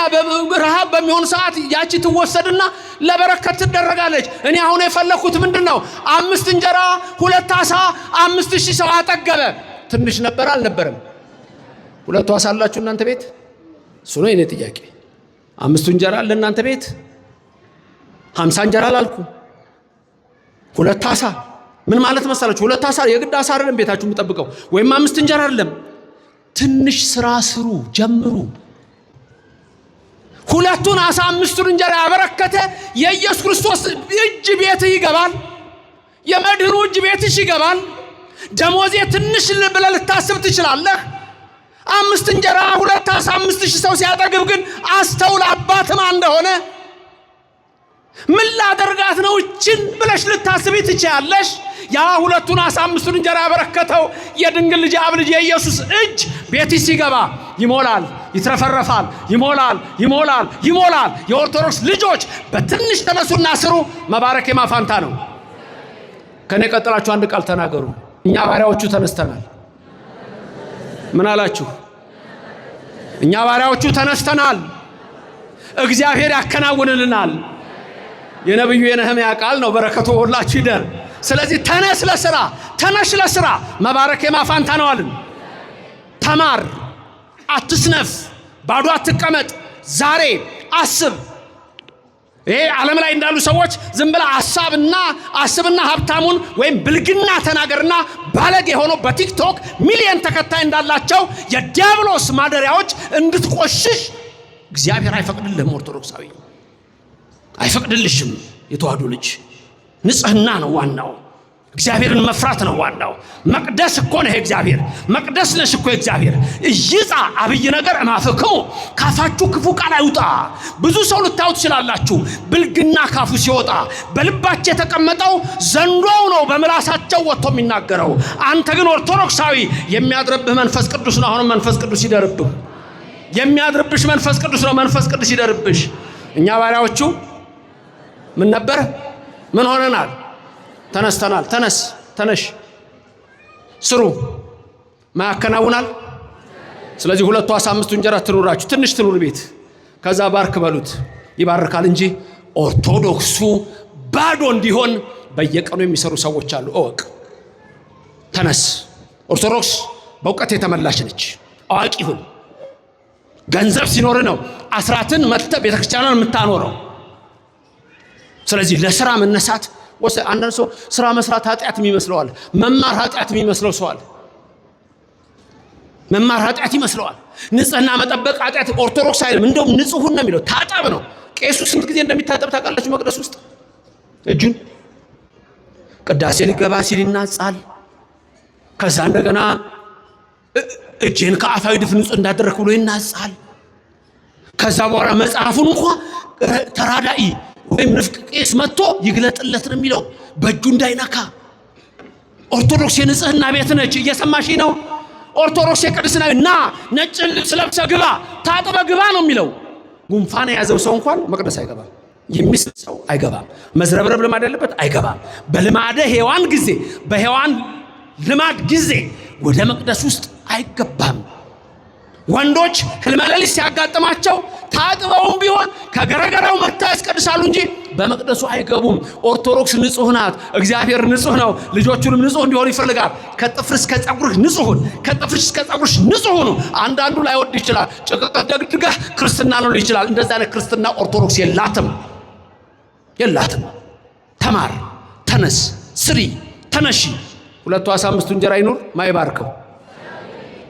ረሃብ በሚሆን ሰዓት ያቺ ትወሰድና ለበረከት ትደረጋለች። እኔ አሁን የፈለኩት ምንድነው? 5 እንጀራ 2 ዓሣ 5000 ሰው አጠገበ። ትንሽ ነበር አልነበረም? 2 ዓሣ አላችሁ እናንተ ቤት? እሱ ነው የኔ ጥያቄ። 5 እንጀራ አለ እናንተ ቤት? 50 እንጀራ አላልኩ። 2 ዓሣ ምን ማለት መሰላችሁ? 2 ዓሣ የግድ ዓሣ አይደለም ቤታችሁ የምጠብቀው፣ ወይም 5 እንጀራ አይደለም። ትንሽ ስራ ስሩ፣ ጀምሩ። 2 ዓሣ 5 እንጀራ ያበረከተ የኢየሱስ ክርስቶስ እጅ ቤት ይገባል። የመድህኑ እጅ ቤትሽ ይገባል። ደሞዜ ትንሽ ብለህ ልታስብ ትችላለህ። 5 እንጀራ 2 ዓሣ 5000 ሰው ሲያጠግብ ግን አስተውል አባትማ እንደሆነ። ምን ላደርጋት ነው እችን ብለሽ ልታስቢ ትችያለሽ። ያ 2 ዓሣ 5 እንጀራ ያበረከተው የድንግል ልጅ አብ ልጅ የኢየሱስ እጅ ቤት ሲገባ ይሞላል፣ ይትረፈረፋል፣ ይሞላል፣ ይሞላል፣ ይሞላል። የኦርቶዶክስ ልጆች በትንሽ ተነሱና ስሩ። መባረክ የማፋንታ ነው። ከኔ ቀጥላችሁ አንድ ቃል ተናገሩ። እኛ ባሪያዎቹ ተነስተናል። ምን አላችሁ? እኛ ባሪያዎቹ ተነስተናል። እግዚአብሔር ያከናውንልናል። የነብዩ የነህምያ ቃል ነው። በረከቱ ሁላችሁ ይደር። ስለዚህ ተነስ ለስራ፣ ተነሽ ለስራ። መባረክ የማፋንታ ነው አልን። ተማር፣ አትስነፍ፣ ባዶ አትቀመጥ። ዛሬ አስብ። ይሄ ዓለም ላይ እንዳሉ ሰዎች ዝም ብላ አስብና ሀብታሙን ወይም ብልግና ተናገርና ባለጌ ሆኖ በቲክቶክ ሚሊዮን ተከታይ እንዳላቸው የዲያብሎስ ማደሪያዎች እንድትቆሽሽ እግዚአብሔር አይፈቅድልህም። ኦርቶዶክሳዊ አይፈቅድልሽም። የተዋህዶ ልጅ ንጽህና ነው ዋናው። እግዚአብሔርን መፍራት ነው ዋናው። መቅደስ እኮ ነው እግዚአብሔር። መቅደስ ነሽ እኮ እግዚአብሔር። ይዛ አብይ ነገር እማፍክሙ ካፋችሁ ክፉ ቃል አይውጣ። ብዙ ሰው ልታዩ ትችላላችሁ። ብልግና ካፉ ሲወጣ በልባቸው የተቀመጠው ዘንዶው ነው በምላሳቸው ወጥቶ የሚናገረው። አንተ ግን ኦርቶዶክሳዊ የሚያድርብህ መንፈስ ቅዱስ ነው። አሁን መንፈስ ቅዱስ ይደርብህ። የሚያድርብሽ መንፈስ ቅዱስ ነው። መንፈስ ቅዱስ ይደርብሽ። እኛ ባሪያዎቹ ምን ነበር? ምን ሆነናል? ተነስተናል። ተነስ፣ ተነሽ፣ ስሩ። ማያከናውናል። ስለዚህ 2 ዓሣ 5 እንጀራ ትኑራችሁ። ትንሽ ትኑር ቤት። ከዛ ባርክ በሉት። ይባርካል እንጂ ኦርቶዶክሱ ባዶ እንዲሆን በየቀኑ የሚሰሩ ሰዎች አሉ። እወቅ። ተነስ። ኦርቶዶክስ በእውቀት የተመላች ነች። አዋቂ ሁን። ገንዘብ ሲኖር ነው አስራትን መጥተህ ቤተክርስቲያንን የምታኖረው። ስለዚህ ለስራ መነሳት አንዳንድ ሰው ስራ መስራት ኃጢአት ይመስለዋል። መማር ኃጢአት የሚመስለው ሰው አለ። መማር ኃጢአት ይመስለዋል። ንጽህና መጠበቅ ኃጢአት። ኦርቶዶክስ አይደለም። እንደውም ንጹህን ነው የሚለው። ታጠብ ነው። ቄሱ ስንት ጊዜ እንደሚታጠብ ታውቃላችሁ? መቅደስ ውስጥ እጁን ቅዳሴ ሊገባ ሲል ይናጻል። ከዛ እንደገና እጄን ከአፋዊ ድፍ ንጹህ እንዳደረክ ብሎ ይናጻል። ከዛ በኋላ መጽሐፉን እንኳን ተራዳኢ ወይም ንፍቅ ቄስ መጥቶ ይግለጥለት ነው የሚለው፣ በእጁ እንዳይነካ። ኦርቶዶክስ የንጽህና ቤት ነች። እየሰማሽ ነው? ኦርቶዶክስ የቅድስና ና ነጭ ልብስ ለብሰህ ግባ፣ ታጥበህ ግባ ነው የሚለው። ጉንፋን የያዘው ሰው እንኳን መቅደስ አይገባም። የሚስል ሰው አይገባም። መዝረብረብ ልማድ ያለበት አይገባም። በልማደ ሔዋን ጊዜ፣ በሔዋን ልማድ ጊዜ ወደ መቅደስ ውስጥ አይገባም። ወንዶች ህልመ ሌሊት ሲያጋጥማቸው ታጥበውም ቢሆን ከገረገራው መጥተው ያስቀድሳሉ እንጂ በመቅደሱ አይገቡም። ኦርቶዶክስ ንጹህ ናት። እግዚአብሔር ንጹህ ነው። ልጆቹንም ንጹህ እንዲሆኑ ይፈልጋል። ከጥፍር እስከ ጸጉርህ ንጹህ ሁን። ከጥፍር እስከ ጸጉርሽ ንጹህ ሁኑ። አንዳንዱ ላይወድ ይችላል። ጭቅቅት ደግድገህ ክርስትና ነው ይችላል። እንደዛ አይነት ክርስትና ኦርቶዶክስ የላትም፣ የላትም። ተማር፣ ተነስ፣ ስሪ፣ ተነሺ። 2 ዓሣ 5 እንጀራ ይኑር ማይባርከው።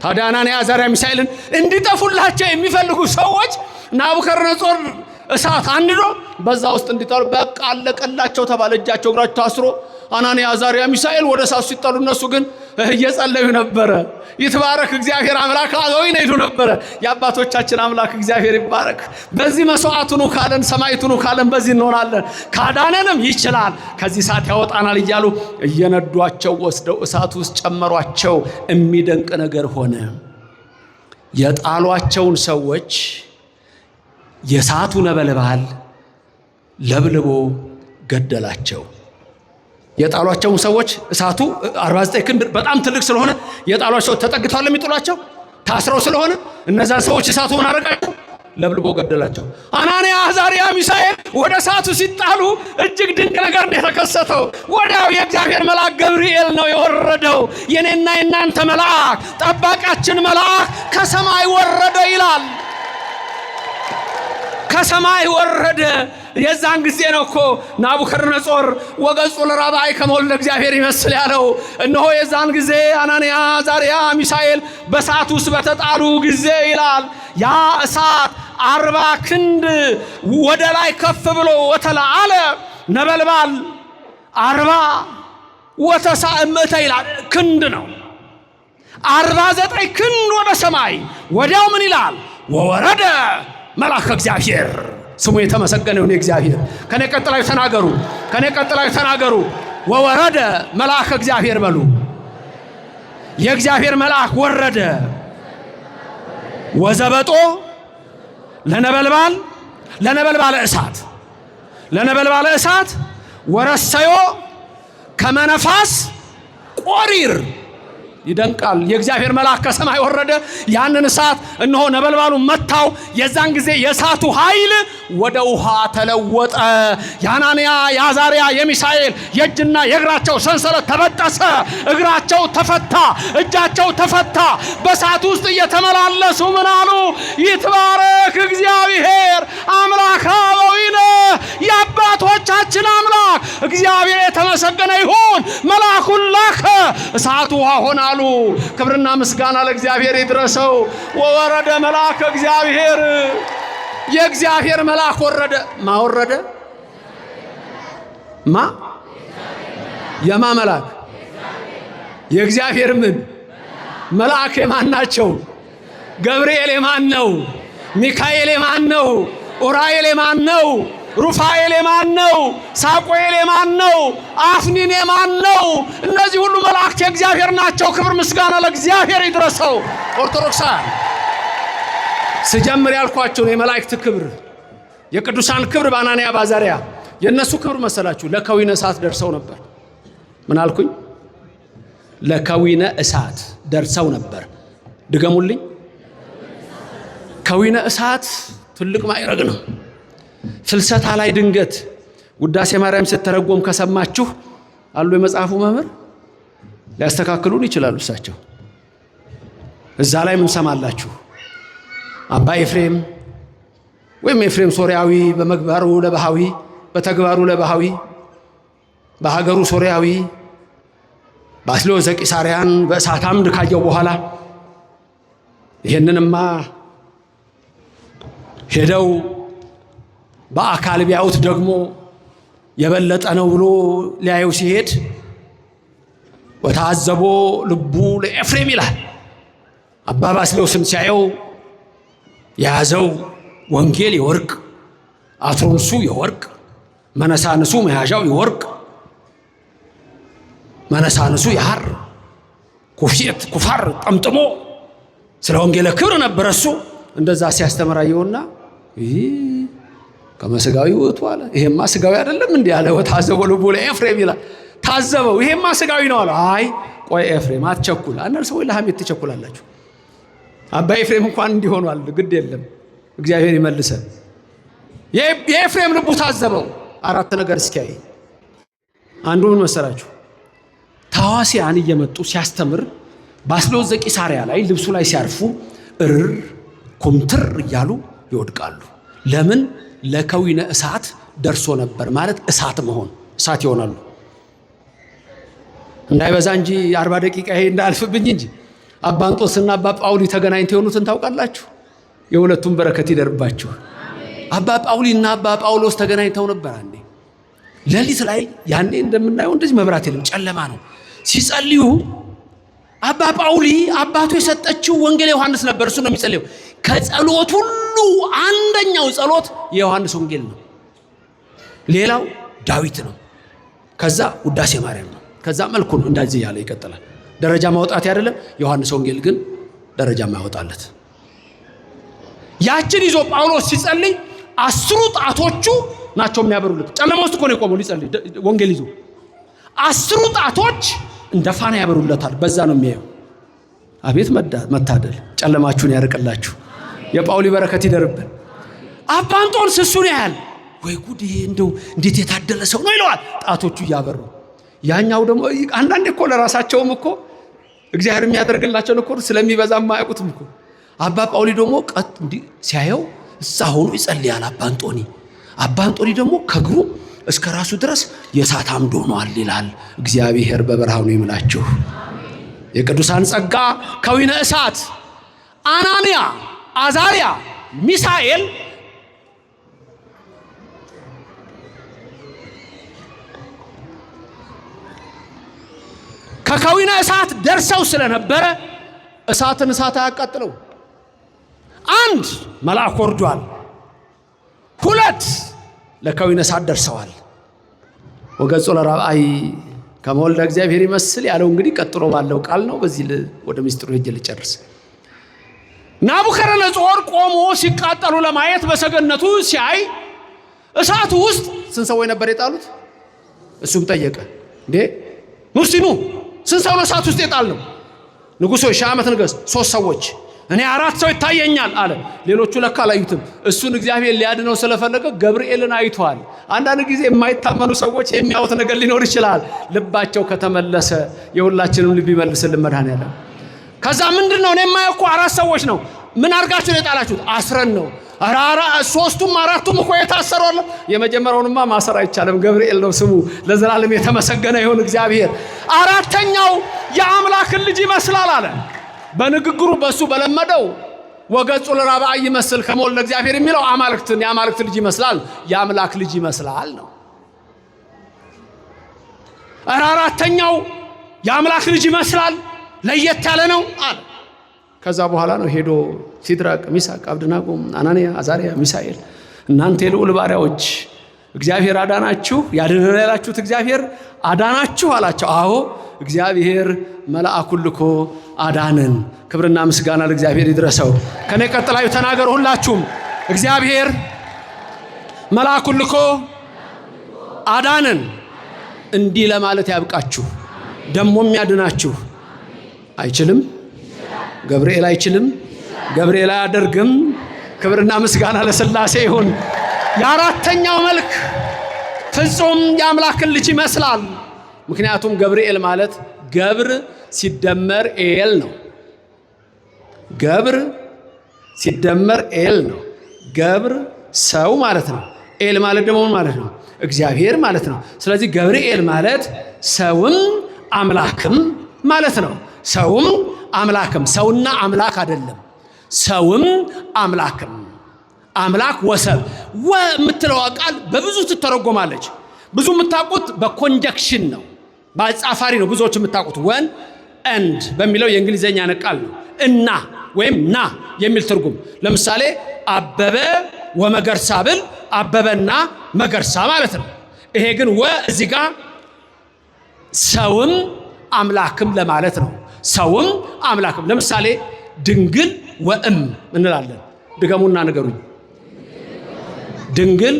ታዲያ አናንያ አዛርያ ሚሳኤልን እንዲጠፉላቸው የሚፈልጉ ሰዎች ናቡከደነፆር እሳት አንድዶ በዛ ውስጥ እንዲጣሉ በቃ አለቀላቸው ተባለ። እጃቸው እግራቸው ታስሮ አናንያ አዛርያ ሚሳኤል ወደ እሳቱ ሲጣሉ እነሱ ግን እየጸለዩ ነበረ። ይትባረክ እግዚአብሔር አምላክ አዘው ይነዱ ነበረ። የአባቶቻችን አምላክ እግዚአብሔር ይባረክ። በዚህ መስዋዕቱኑ ካለን ሰማዕቱኑ ካለን በዚህ እንሆናለን። ካዳነንም ይችላል፣ ከዚህ እሳት ያወጣናል እያሉ እየነዷቸው ወስደው እሳቱ ውስጥ ጨመሯቸው። የሚደንቅ ነገር ሆነ። የጣሏቸውን ሰዎች የእሳቱ ነበልባል ለብልቦ ገደላቸው። የጣሏቸውን ሰዎች እሳቱ 49 ክንድ በጣም ትልቅ ስለሆነ የጣሏቸው ተጠግተዋል የሚጥሏቸው ታስረው ስለሆነ እነዛን ሰዎች እሳቱ ምን አደረጋቸው? ለብልቦ ገደላቸው። አናንያ አዛርያ ሚሳኤል ወደ እሳቱ ሲጣሉ እጅግ ድንቅ ነገር ነው የተከሰተው። ወዲያው የእግዚአብሔር መልአክ ገብርኤል ነው የወረደው። የኔና የናንተ መልአክ ጠባቃችን መልአክ ከሰማይ ወረደ ይላል። ከሰማይ ወረደ። የዛን ጊዜ ነው እኮ ናቡከደነፆር ወገጹ ለራባይ ከመወልደ እግዚአብሔር ይመስል ያለው። እነሆ የዛን ጊዜ አናንያ አዛርያ ሚሳኤል በእሳት ውስጥ በተጣሉ ጊዜ ይላል ያ እሳት 40 ክንድ ወደ ላይ ከፍ ብሎ ወተለዓለ ነበልባል 40 ወተሳእምተ ይላል ክንድ ነው። 49 ክንድ ወደ ሰማይ። ወዲያው ምን ይላል? ወወረደ መልአከ እግዚአብሔር። ስሙ የተመሰገነ ይሁን እግዚአብሔር። ከኔ ቀጥላችሁ ተናገሩ፣ ከኔ ቀጥላችሁ ተናገሩ። ወወረደ መልአከ እግዚአብሔር በሉ። የእግዚአብሔር መልአክ ወረደ። ወዘበጦ ለነበልባለ እሳት ወረሰዮ ከመነፋስ ቆሪር። ይደንቃል። የእግዚአብሔር መልአክ ከሰማይ ወረደ። ያንን እሳት እነሆ ነበልባሉ መታው። የዛን ጊዜ የእሳቱ ኃይል ወደ ውሃ ተለወጠ። የአናንያ የአዛርያ የሚሳኤል የእጅና የእግራቸው ሰንሰለት ተበጠሰ። እግራቸው ተፈታ፣ እጃቸው ተፈታ። በእሳት ውስጥ እየተመላለሱ ምን አሉ? ይትባረክ እግዚአብሔር አምላከ አበዊነ፣ የአባቶቻችን አምላክ እግዚአብሔር የተመሰገነ ይሁን። መልአኩን ላከ፣ እሳቱ ውሃ ሆነ አሉ። ክብርና ምስጋና ለእግዚአብሔር ይድረሰው። ወወረደ መልአከ እግዚአብሔር፣ የእግዚአብሔር መልአክ ወረደ። ማወረደ የማ መልአክ? የእግዚአብሔር ምን መልአክ? የማን ናቸው? ገብርኤል የማን ነው? ሚካኤል የማን ነው? ኡራኤል የማን ነው? ሩፋኤል የማን ነው? ሳቆኤል የማን ነው? አፍኒን የማን ነው? እነዚህ ሁሉ መላእክት የእግዚአብሔር ናቸው። ክብር ምስጋና ለእግዚአብሔር ይድረሰው። ኦርቶዶክሳን ስጀምር ያልኳቸው የመላእክት ክብር፣ የቅዱሳን ክብር በአናንያ በአዛርያ የነሱ ክብር መሰላችሁ? ለከዊነ እሳት ደርሰው ነበር። ምን አልኩኝ? ለከዊነ እሳት ደርሰው ነበር። ድገሙልኝ። ከዊነ እሳት ትልቅ ማዕረግ ነው። ፍልሰታ ላይ ድንገት ውዳሴ ማርያም ስትተረጎም ከሰማችሁ አሉ የመጽሐፉ መምህር ሊያስተካክሉን ይችላሉ። እሳቸው እዛ ላይ ምን ሰማላችሁ? አባ ኤፍሬም ወይም ኤፍሬም ሶርያዊ በመግባሩ ለባሃዊ በተግባሩ ለባሃዊ በሀገሩ ሶርያዊ ባስልዮስ ዘቂሳርያን በእሳት አምድ ካየው በኋላ ይሄንንማ ሄደው በአካል ቢያዩት ደግሞ የበለጠ ነው ብሎ ሊያየው ሲሄድ ወታዘቦ ልቡ ለኤፍሬም ይላል። አባ ባስልዮስን ሲያየው የያዘው ወንጌል የወርቅ አትሮንሱ የወርቅ መነሳንሱ መያዣው የወርቅ መነሳንሱ የሐር ኩፍየት ኩፋር ጠምጥሞ ስለ ወንጌል ክብር ነበር እሱ። እንደዛ ሲያስተምራየውና ከመስጋዊ ወጡ አለ። ይሄማ ስጋዊ አይደለም እንዴ አለ። ወታዘበው ልቡ ለኤፍሬም ይላል። ታዘበው ይሄማ ስጋዊ ነው አለ። አይ ቆይ ኤፍሬም አትቸኩል። አንዳንድ ሰዎች ለሐሜት ትቸኩላላችሁ። አባ ኤፍሬም እንኳን እንዲሆኗል። ግድ የለም እግዚአብሔር ይመልሰን። የኤፍሬም ልቡ ታዘበው። አራት ነገር እስኪያይ አንዱ ምን መሰላችሁ? ታዋሲያን እየመጡ ሲያስተምር ባስልዮስ ዘቂሳርያ ላይ ልብሱ ላይ ሲያርፉ እርር ኩምትር እያሉ ይወድቃሉ። ለምን? ለከዊነ እሳት ደርሶ ነበር ማለት እሳት መሆን እሳት ይሆናሉ። እንዳይበዛ እንጂ 40 ደቂቃ ይሄ እንዳልፍብኝ እንጂ አባ እንጦስና አባ ጳውሊ ተገናኝተው የሆኑትን ታውቃላችሁ? የሁለቱም በረከት ይደርባችሁ። አባ ጳውሊና አባ ጳውሎስ ተገናኝተው ነበር አንዴ ሌሊት ላይ። ያኔ እንደምናየው እንደዚህ መብራት የለም ጨለማ ነው። ሲጸልዩ አባ ጳውሊ አባቱ የሰጠችው ወንጌል ዮሐንስ ነበር። እሱ ነው የሚጸልየው። ከጸሎት ሁሉ አንደኛው ጸሎት የዮሐንስ ወንጌል ነው። ሌላው ዳዊት ነው። ከዛ ውዳሴ ማርያም ነው። ከዛ መልኩ ነው። እንደዚህ ያለ ይቀጥላል። ደረጃ ማውጣት አይደለም። ዮሐንስ ወንጌል ግን ደረጃ ማያወጣለት። ያችን ይዞ ጳውሎስ ሲጸልይ 10 ጣቶቹ ናቸው የሚያበሩለት። ጨለማ ውስጥ እኮ ነው የቆመው ሊጸልይ ወንጌል ይዞ 10 ጣቶች እንደ ፋና ያበሩለታል። በዛ ነው የሚያየው። አቤት መታደል! ጨለማችሁን ያርቅላችሁ። የጳውሊ በረከት ይደርብን። አባ እንጦንስ እሱን ያህል ወይ ጉድ! ይሄ እንደው እንዴት የታደለ ሰው ነው ይለዋል፣ ጣቶቹ እያበሩ። ያኛው ደግሞ አንዳንዴ እኮ ለራሳቸውም እኮ እግዚአብሔር የሚያደርግላቸው እኮ ስለሚበዛ የማያውቁትም እኮ። አባ ጳውሊ ደግሞ ቀጥ እንዲህ ሲያየው እዛ ሆኖ ይጸልያል። አባ እንጦኒ ደግሞ ከእግሩ እስከ ራሱ ድረስ የእሳት አምድ ሆኗል ይላል። እግዚአብሔር በብርሃኑ ይምላችሁ። የቅዱሳን ጸጋ ከዊነ እሳት አናንያ፣ አዛርያ፣ ሚሳኤል ከከዊነ እሳት ደርሰው ስለነበረ እሳትን እሳት አያቃጥለው። አንድ መልአክ ወርዷል። 2 ለከዊነ እሳት ደርሰዋል። ወገጹ ለራብአይ ከመወልደ እግዚአብሔር ይመስል ያለው እንግዲህ ቀጥሎ ባለው ቃል ነው። በዚህ ወደ ምስጢሩ ሄጄ ልጨርስ። ናቡከደነፆር ቆሞ ሲቃጠሉ ለማየት በሰገነቱ ሲያይ እሳቱ ውስጥ ስንት ሰዎች ነበር የጣሉት? እሱም ጠየቀ፣ እንዴ እስቲ ኑ ስንት ሰው ነው እሳት ውስጥ የጣልነው? ንጉሥ ሆይ 1000 ዓመት ንገስ። 3 ሰዎች፣ እኔ 4 ሰው ይታየኛል አለ። ሌሎቹ ለካ አላዩትም። እሱን እግዚአብሔር ሊያድነው ስለፈለገ ገብርኤልን አይቷል። አንዳንድ ጊዜ የማይታመኑ ሰዎች የሚያዩት ነገር ሊኖር ይችላል። ልባቸው ከተመለሰ የሁላችንም ልብ ይመልስልን መድኃኔዓለም። ከዛ ምንድነው? እኔ የማየው እኮ 4 ሰዎች ነው። ምን አድርጋችሁ ነው የጣላችሁት? አስረን ነው። ሶስቱም አራቱም እኮ የታሰሩ አለ። የመጀመሪያውንማ ማሰር አይቻልም፣ ገብርኤል ነው ስሙ። ለዘላለም የተመሰገነ ይሁን እግዚአብሔር። አራተኛው የአምላክን ልጅ ይመስላል አለ። በንግግሩ በሱ በለመደው ወገጹ ለራብዓ ይመስል ከመወልደ እግዚአብሔር የሚለው የአማልክት ልጅ ይመስላል፣ የአምላክ ልጅ ይመስላል ነው። አራተኛው የአምላክ ልጅ ይመስላል፣ ለየት ያለ ነው አለ። ከዛ በኋላ ነው ሄዶ ሲድራቅ፣ ሚሳቅ፣ አብደናጎ፣ አናንያ፣ አዛርያ፣ ሚሳኤል እናንተ የልዑል ባሪያዎች እግዚአብሔር አዳናችሁ፣ ያድነን ያላችሁት እግዚአብሔር አዳናችሁ አላቸው። አዎ እግዚአብሔር መልአኩን ልኮ አዳነን። ክብርና ምስጋና ለእግዚአብሔር ይድረሰው። ከኔ ቀጥላዩ ተናገሩ ሁላችሁም። እግዚአብሔር መልአኩን ልኮ አዳነን። እንዲህ ለማለት ያብቃችሁ። ደሞም ያድናችሁ። አይችልም? ገብርኤል አይችልም? ገብርኤል አያደርግም? ክብርና ምስጋና ለሥላሴ ይሁን። የአራተኛው መልክ ፍጹም የአምላክን ልጅ ይመስላል። ምክንያቱም ገብርኤል ማለት ገብር ሲደመር ኤል ነው። ገብር ሲደመር ኤል ነው። ገብር ሰው ማለት ነው። ኤል ማለት ደግሞ ምን ማለት ነው? እግዚአብሔር ማለት ነው። ስለዚህ ገብርኤል ማለት ሰውም አምላክም ማለት ነው። ሰውም አምላክም፣ ሰውና አምላክ አይደለም። ሰውም አምላክም። አምላክ ወሰብ የምትለው ቃል በብዙ ትተረጎማለች። ብዙ የምታውቁት በኮንጀክሽን ነው፣ በአጻፋሪ ነው። ብዙዎች የምታውቁት ወን ኤንድ በሚለው የእንግሊዘኛ ቃል ነው። እና ወይም ና የሚል ትርጉም። ለምሳሌ አበበ ወመገርሳ ብል አበበና መገርሳ ማለት ነው። ይሄ ግን እዚህ ጋር ሰውም አምላክም ለማለት ነው። ሰውም አምላክም። ለምሳሌ ድንግል ወእም እንላለን። ድገሙና ንገሩኝ። ድንግል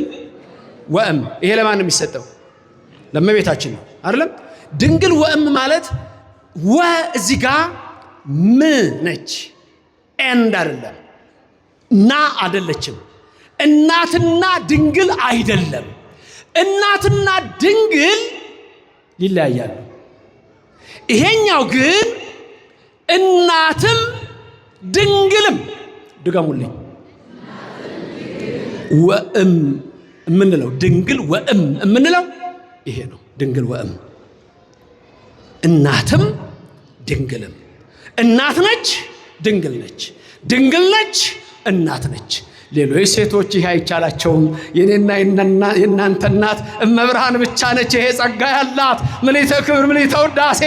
ወእም። ይሄ ለማን ነው የሚሰጠው? ለእመቤታችን ነው አይደለም? ድንግል ወእም ማለት እዚህ ጋር ም ነች፣ ኤንድ አይደለም፣ ና አይደለችም። እናትና ድንግል አይደለም። እናትና ድንግል ይለያያሉ። ይሄኛው ግን እናትም ድንግልም። ድገሙልኝ። ወእም የምንለው ድንግል ወእም የምንለው ይሄ ነው። ድንግል ወእም፣ እናትም ድንግልም። እናት ነች፣ ድንግል ነች፣ ድንግል ነች፣ እናት ነች። ሌሎች ሴቶች ይሄ አይቻላቸውም። የኔና የእናንተ እናት እመብርሃን ብቻ ነች። ይሄ ጸጋ ያላት ምልዕተ ክብር ምልዕተ ውዳሴ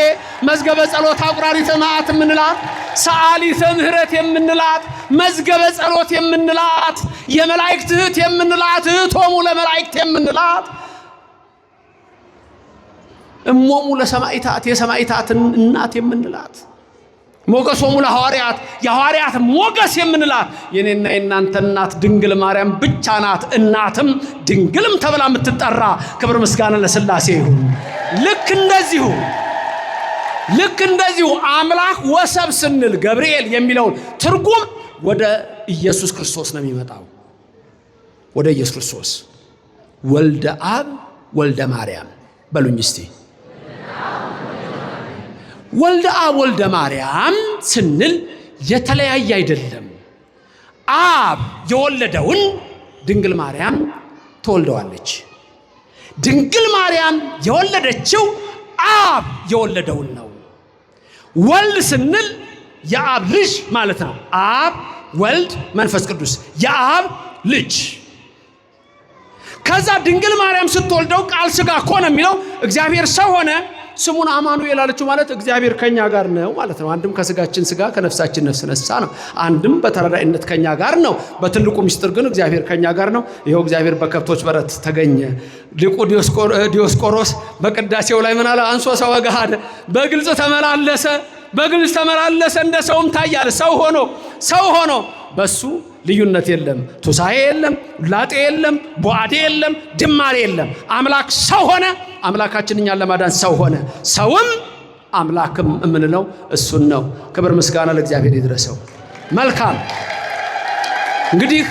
መዝገበ ጸሎት አቁራሪተ መዓት የምንላት ሰዓሊተ ምሕረት የምንላት መዝገበ ጸሎት የምንላት የመላእክት እህት የምንላት እህቶሙ ለመላእክት የምንላት እሞሙ ለሰማዕታት የሰማዕታትን እናት የምንላት ሞገሶሙ ለሐዋርያት የሐዋርያት ሞገስ የምንላት የኔና የእናንተ እናት ድንግል ማርያም ብቻ ናት። እናትም ድንግልም ተብላ የምትጠራ። ክብር ምስጋና ለሥላሴ ይሁን። ልክ እንደዚሁ አምላክ ወሰብ ስንል ገብርኤል የሚለውን ትርጉም ወደ ኢየሱስ ክርስቶስ ነው የሚመጣው። ወደ ኢየሱስ ክርስቶስ ወልደ አብ ወልደ ማርያም በሉኝ እስቲ። ወልደ አብ ወልደ ማርያም ስንል የተለያየ አይደለም። አብ የወለደውን ድንግል ማርያም ትወልደዋለች። ድንግል ማርያም የወለደችው አብ የወለደውን ነው። ወልድ ስንል የአብ ልጅ ማለት ነው። አብ ወልድ መንፈስ ቅዱስ የአብ ልጅ። ከዛ ድንግል ማርያም ስትወልደው ቃል ሥጋ ሆነ የሚለው እግዚአብሔር ሰው ሆነ። ስሙን አማኑኤል አለችው ማለት እግዚአብሔር ከኛ ጋር ነው ማለት ነው። አንድም ከስጋችን ስጋ ከነፍሳችን ነፍስ ነሳ ነው። አንድም በተራዳኢነት ከኛ ጋር ነው። በትልቁ ምስጢር ግን እግዚአብሔር ከኛ ጋር ነው። ይኸው እግዚአብሔር በከብቶች በረት ተገኘ። ሊቁ ዲዮስቆሮስ በቅዳሴው ላይ ምን አለ? አንሶ ሰው ወገሃደ፣ በግልጽ ተመላለሰ፣ በግልጽ ተመላለሰ፣ እንደ ሰውም ታያለ። ሰው ሆኖ በሱ ልዩነት የለም፣ ቱሳኤ የለም፣ ላጤ የለም፣ ቦአዴ የለም፣ ድማሬ የለም። አምላክ ሰው ሆነ። አምላካችን እኛን ለማዳን ሰው ሆነ። ሰውም አምላክም የምንለው እሱን ነው። ክብር ምስጋና ለእግዚአብሔር ይድረሰው። መልካም እንግዲህ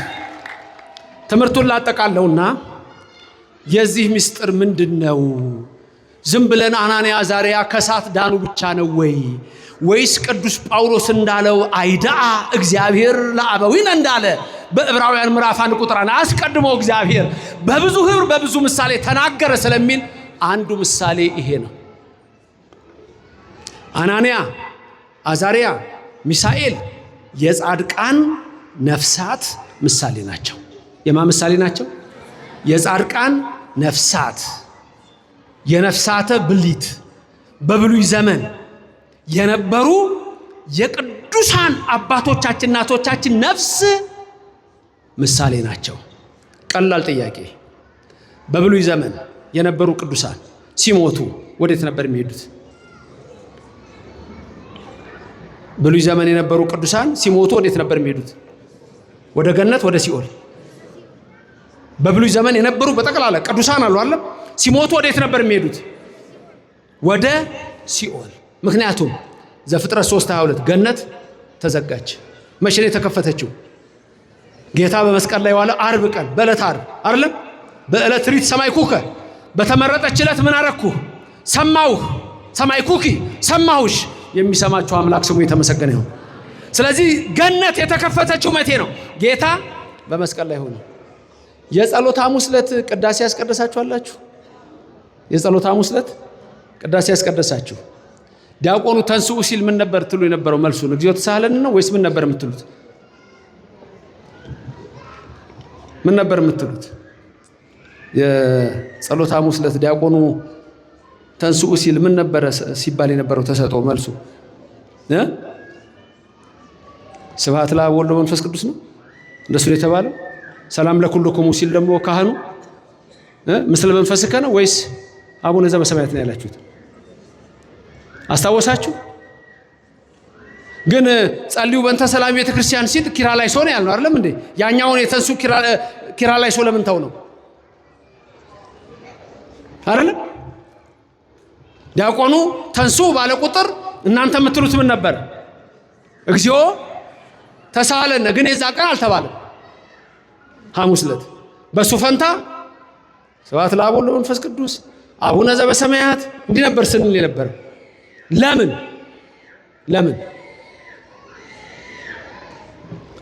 ትምህርቱን ላጠቃለውና የዚህ ምስጢር ምንድነው? ዝም ብለን አናንያ አዛርያ ከሳት ዳኑ ብቻ ነው ወይስ ቅዱስ ጳውሎስ እንዳለው አይዳአ እግዚአብሔር ለአበዊነ እንዳለ በዕብራውያን ምዕራፍ 1 ቁጥር 1 አስቀድሞ እግዚአብሔር በብዙ ህብር በብዙ ምሳሌ ተናገረ ስለሚል አንዱ ምሳሌ ይሄ ነው። አናንያ አዛርያ ሚሳኤል የጻድቃን ነፍሳት ምሳሌ ናቸው። የማ ምሳሌ ናቸው? የጻድቃን ነፍሳት፣ የነፍሳተ ብሊት በብሉይ ዘመን የነበሩ የቅዱሳን አባቶቻችን እናቶቻችን ነፍስ ምሳሌ ናቸው። ቀላል ጥያቄ። በብሉይ ዘመን የነበሩ ቅዱሳን ሲሞቱ ወዴት ነበር የሚሄዱት? ብሉይ ዘመን የነበሩ ቅዱሳን ሲሞቱ ወዴት ነበር የሚሄዱት? ወደ ገነት፣ ወደ ሲኦል። በብሉይ ዘመን የነበሩ በጠቅላላ ቅዱሳን አሉ አይደል? ሲሞቱ ወዴት ነበር የሚሄዱት? ወደ ሲኦል። ምክንያቱም ዘፍጥረት 3:22 ገነት ተዘጋች። መቼ ነው የተከፈተችው? ጌታ በመስቀል ላይ ዋለ ዓርብ ቀን በዕለት ዓርብ አይደለም? በዕለት ሪት ሰማይኩከ፣ በተመረጠች ዕለት ምን አረኩህ? ሰማሁህ። ሰማይኩኪ፣ ሰማሁሽ። የሚሰማችሁ አምላክ ስሙ የተመሰገነ ይሁን። ስለዚህ ገነት የተከፈተችው መቼ ነው? ጌታ በመስቀል ላይ ሆነ። የጸሎተ ሐሙስ ዕለት ቅዳሴ ያስቀደሳችኋላችሁ? የጸሎተ ሐሙስ ዕለት ቅዳሴ ያስቀደሳችሁ ዲያቆኑ ተንስኡ ሲል ምን ነበር ትሉ የነበረው? መልሱን እግዚኦ ተሳሃለን ነው ወይስ ምን ነበር የምትሉት? ምን ነበር የምትሉት? የጸሎተ ሐሙስ ዕለት ዲያቆኑ ተንስኡ ሲል ምን ነበር ሲባል የነበረው? ተሰጠው መልሱ ስብሐት ለአብ ወወልድ ወመንፈስ ቅዱስ ነው እንደሱ የተባለው። ሰላም ለኩልክሙ ሲል ደግሞ ካህኑ ምስለ መንፈስከ ነው ወይስ አቡነ ዘበሰማያት ነው ያላችሁት? አስታወሳችሁ? ግን ጸልዩ በእንተ ሰላም ቤተክርስቲያን ሲል ኪርያላይሶ ነው ያልነው አይደለም እንዴ? ያኛውን የተንሱ ኪርያላይሶ ለምን ተው ነው አይደለም? ዲያቆኑ ተንሱ ባለ ቁጥር እናንተ የምትሉት ምን ነበር? እግዚኦ ተሳሃለነ። ግን የዛ ቀን አልተባለም። ሐሙስ ዕለት በሱ ፈንታ ስብሐት ለአብ ወወልድ ወመንፈስ ቅዱስ አቡነ ዘበሰማያት እንዲህ ነበር ስንል ነበር። ለምን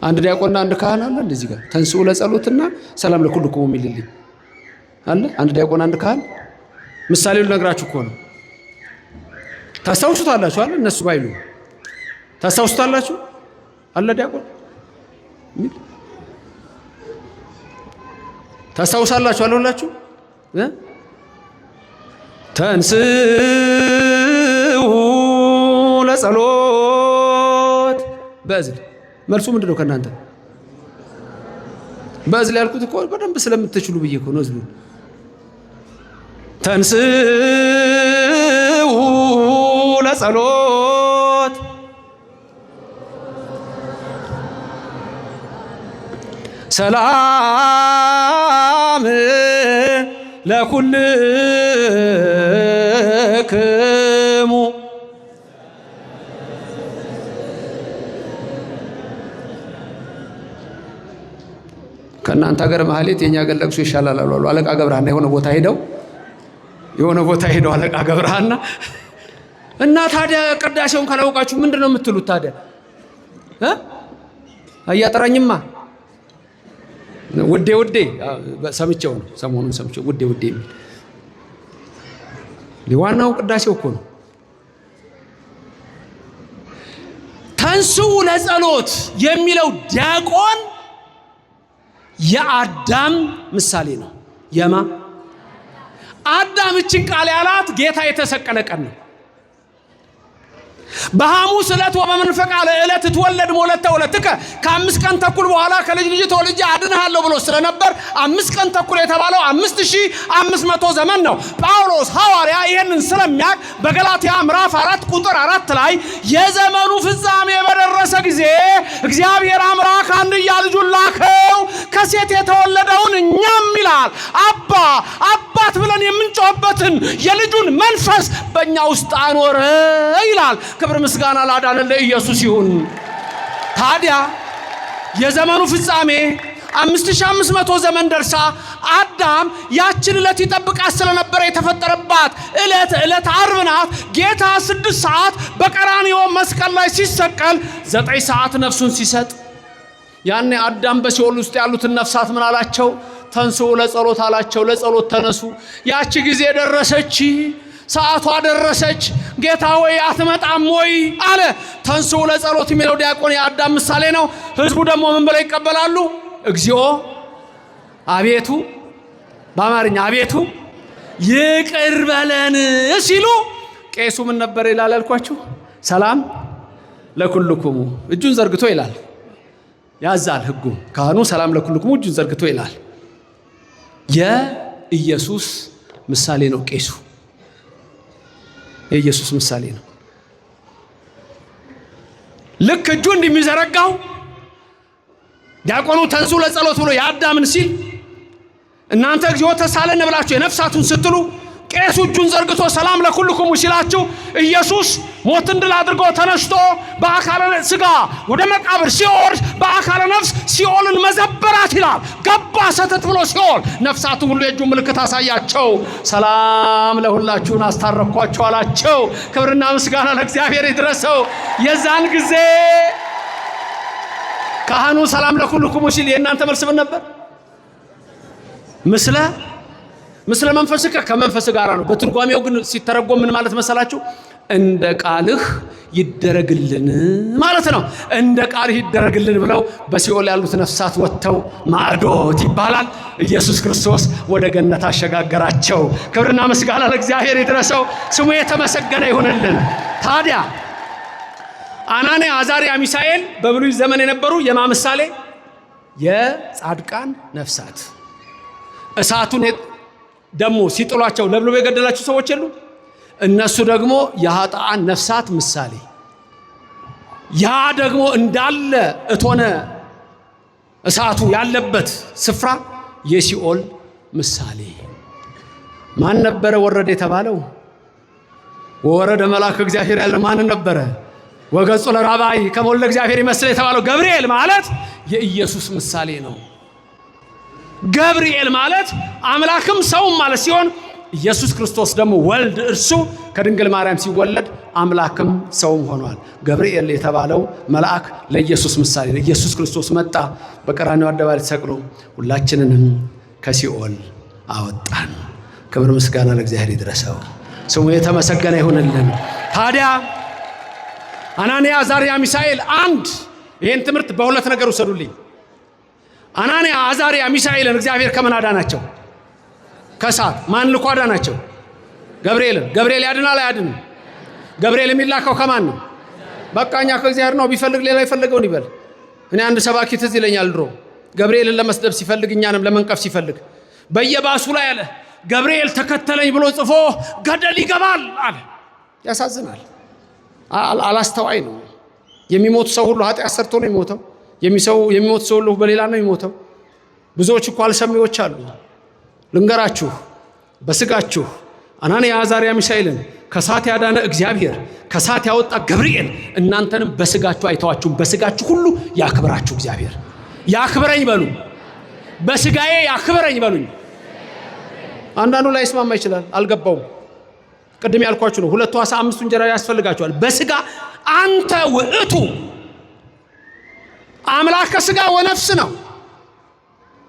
አንድ ዲያቆንና አንድ ካህን አለ እንደዚህ ጋር ተንስኡ ለጸሎትና ሰላም ለኩልክሙ የሚልልኝ አለ። አንድ ዲያቆን አንድ ካህን። ምሳሌውን ነግራችሁ እኮ ነው። ታስታውሱታላችሁ አለ። እነሱ ባይሉ ታስታውሱታላችሁ አለ። ዲያቆን ታስታውሳላችሁ አለ ሁላችሁ ተንስኡ ለጸሎት በእዝል። መልሱ ምንድነው ከእናንተ? በእዝል ያልኩት እኮ በደንብ ስለምትችሉ ብዬ እኮ ነው። እዝሉ ተንስኡ ለጸሎት ሰላም ለኩልክሙ ከእናንተ ሀገር ማህሌት የኛ ሀገር ለቅሶ ይሻላል አሉ አለቃ ገብረሃና። የሆነ ቦታ ሄደው አለቃ ገብረሃና እና ታዲያ ቅዳሴውን ካላወቃችሁ ምንድነው የምትሉት ታዲያ? አያጠራኝማ ውዴ ሰምቼው ነው ሰሞኑን ሰምቼው ውዴ የሚል ሊዋናው ቅዳሴው እኮ ነው። ተንስኡ ለጸሎት የሚለው ዲያቆን የአዳም ምሳሌ ነው። የማ አዳም እችን ቃል ያላት ጌታ የተሰቀለ ቀን ነው። በሐሙስ ዕለት ወበመንፈቅ ዕለት ትወለድ ሞለተ ወለትከ ከ5 ቀን ተኩል በኋላ ከልጅ ልጅ ተወልጄ አድንሃለሁ ብሎ ስለነበር 5 ቀን ተኩል የተባለው 5500 ዘመን ነው። ጳውሎስ ሐዋርያ ይሄንን ስለሚያቅ በገላትያ ምዕራፍ 4 ቁጥር 4 ላይ የዘመኑ ፍጻሜ በደረሰ ጊዜ እግዚአብሔር አምላክ አንድያ ልጁን ላከው ከሴት የተወለደውን እኛም ይላል አባት ብለን የምንጮህበትን የልጁን መንፈስ በእኛ ውስጥ አኖረ ይላል። ክብር ምስጋና ላዳነን ለኢየሱስ ይሁን። ታዲያ የዘመኑ ፍጻሜ 5500 ዘመን ደርሳ አዳም ያችን ዕለት ይጠብቃት ስለነበረ የተፈጠረባት ዕለት ዓርብ ናት። ጌታ 6 ሰዓት በቀራንዮ መስቀል ላይ ሲሰቀል 9 ሰዓት ነፍሱን ሲሰጥ ያኔ አዳም በሲኦል ውስጥ ያሉትን ነፍሳት ምን አላቸው? ተንሱ ለጸሎት አላቸው። ለጸሎት ተነሱ። ያቺ ጊዜ ደረሰች፣ ሰዓቷ ደረሰች። ጌታ ወይ አትመጣም ወይ አለ። ተንሱ ለጸሎት የሚለው ዲያቆን የአዳም ምሳሌ ነው። ህዝቡ ደግሞ ምን ብለው ይቀበላሉ? እግዚኦ አቤቱ፣ በአማርኛ አቤቱ ይቅር በለን ሲሉ ቄሱ ምን ነበር ይላል አልኳችሁ? ሰላም ለኩልኩሙ እጁን ዘርግቶ ይላል። ያዛል ህጉ። ካህኑ ሰላም ለኩልኩሙ እጁን ዘርግቶ ይላል። የኢየሱስ ምሳሌ ነው ቄሱ። የኢየሱስ ምሳሌ ነው። ልክ እጁ እንደሚዘረጋው ዲያቆኑ ተንሱ ለጸሎት ብሎ የአዳምን ሲል እናንተ እግዚኦ ተሳለን ብላችሁ የነፍሳቱን ስትሉ ቄሱ እጁን ዘርግቶ ሰላም ለኩልኩሙ ሲላችሁ ኢየሱስ ሞትን ድል አድርጎ ተነስቶ በአካለ ሥጋ ወደ መቃብር ሲወርድ በአካለ ነፍስ ሲኦልን መዘበራት ይላል። ገባ ሰተት ብሎ ሲኦል ነፍሳቱ ሁሉ የእጁ ምልክት አሳያቸው። ሰላም ለሁላችሁን አስታረኳቸው አላቸው። ክብርና ምስጋና ለእግዚአብሔር ይድረሰው። የዛን ጊዜ ካህኑ ሰላም ለኩልኩሙ ሲል የእናንተ መልስ ምን ነበር? ምስለ መንፈስከ ከመንፈስ ጋር ነው። በትርጓሜው ግን ሲተረጎም ምን ማለት መሰላችሁ? እንደ ቃልህ ይደረግልን ማለት ነው። እንደ ቃልህ ይደረግልን ብለው በሲኦል ያሉት ነፍሳት ወጥተው ማዕዶት ይባላል። ኢየሱስ ክርስቶስ ወደ ገነት አሸጋገራቸው። ክብርና ምስጋና ለእግዚአብሔር ይድረሰው። ስሙ የተመሰገነ ይሁንልን። ታዲያ አናንያ፣ አዛርያ፣ ሚሳኤል በብሉይ ዘመን የነበሩ የማምሳሌ የጻድቃን ነፍሳት እሳቱን ደሞ ሲጥሏቸው ለብልቦ የገደላቸው ሰዎች የሉ። እነሱ ደግሞ የኃጥአን ነፍሳት ምሳሌ። ያ ደግሞ እንዳለ እቶነ እሳቱ ያለበት ስፍራ የሲኦል ምሳሌ። ማን ነበረ ወረደ የተባለው? ወረደ መልአከ እግዚአብሔር ያለ ማን ነበረ? ወገጹ ለራባይ ከሞለ እግዚአብሔር ይመስል የተባለው ገብርኤል ማለት የኢየሱስ ምሳሌ ነው። ገብርኤል ማለት አምላክም ሰውም ማለት ሲሆን ኢየሱስ ክርስቶስ ደግሞ ወልድ እርሱ ከድንግል ማርያም ሲወለድ አምላክም ሰውም ሆኗል። ገብርኤል የተባለው መልአክ ለኢየሱስ ምሳሌ ነው። ኢየሱስ ክርስቶስ መጣ፣ በቀራንዮ አደባባይ ተሰቅሎ ሁላችንንም ከሲኦል አወጣን። ክብር ምስጋና ለእግዚአብሔር ይድረሰው። ስሙ የተመሰገነ ይሁንልን። ታዲያ አናንያ፣ አዛርያ፣ ሚሳኤል አንድ ይህን ትምህርት በሁለት ነገር ውሰዱልኝ። አናንያ፣ አዛርያ፣ ሚሳኤልን እግዚአብሔር ከምን አዳናቸው? ከእሳት። ማን ልኮ አዳናቸው? ገብርኤልን። ገብርኤል ያድናል አያድንም? ገብርኤል የሚላከው ከማን ነው? በቃ እኛ ከእግዚአብሔር ነው። ቢፈልግ ሌላ ይፈልገውን ይበል። እኔ አንድ ሰባኪ ትዝ ይለኛል ድሮ ገብርኤልን ለመስደብ ሲፈልግ እኛንም ለመንቀፍ ሲፈልግ በየባሱ ላይ አለ ገብርኤል ተከተለኝ ብሎ ጽፎ ገደል ይገባል አለ። ያሳዝናል። አላስተዋይ ነው። የሚሞት ሰው ሁሉ ኃጢአት ሰርቶ ነው የሚሞተው። የሚሞት ሰው ሁሉ በሌላ ነው የሚሞተው። ብዙዎች እኮ አልሰሚዎች አሉ። ልንገራችሁ፣ በስጋችሁ አናንያ፣ አዛርያ፣ ሚሳኤልን ከእሳት ያዳነ እግዚአብሔር፣ ከእሳት ያወጣ ገብርኤል እናንተንም በስጋችሁ አይተዋችሁም። በስጋችሁ ሁሉ ያክብራችሁ እግዚአብሔር። ያክብረኝ በሉ። በስጋዬ ያክብረኝ በሉኝ። አንዳንዱ ላይ ይስማማ ይችላል፣ አልገባውም። ቅድም ያልኳችሁ ነው። 2 ዓሣ 5 እንጀራ ያስፈልጋችኋል። በስጋ አንተ ውእቱ አምላከ ሥጋ ወነፍስ ነው።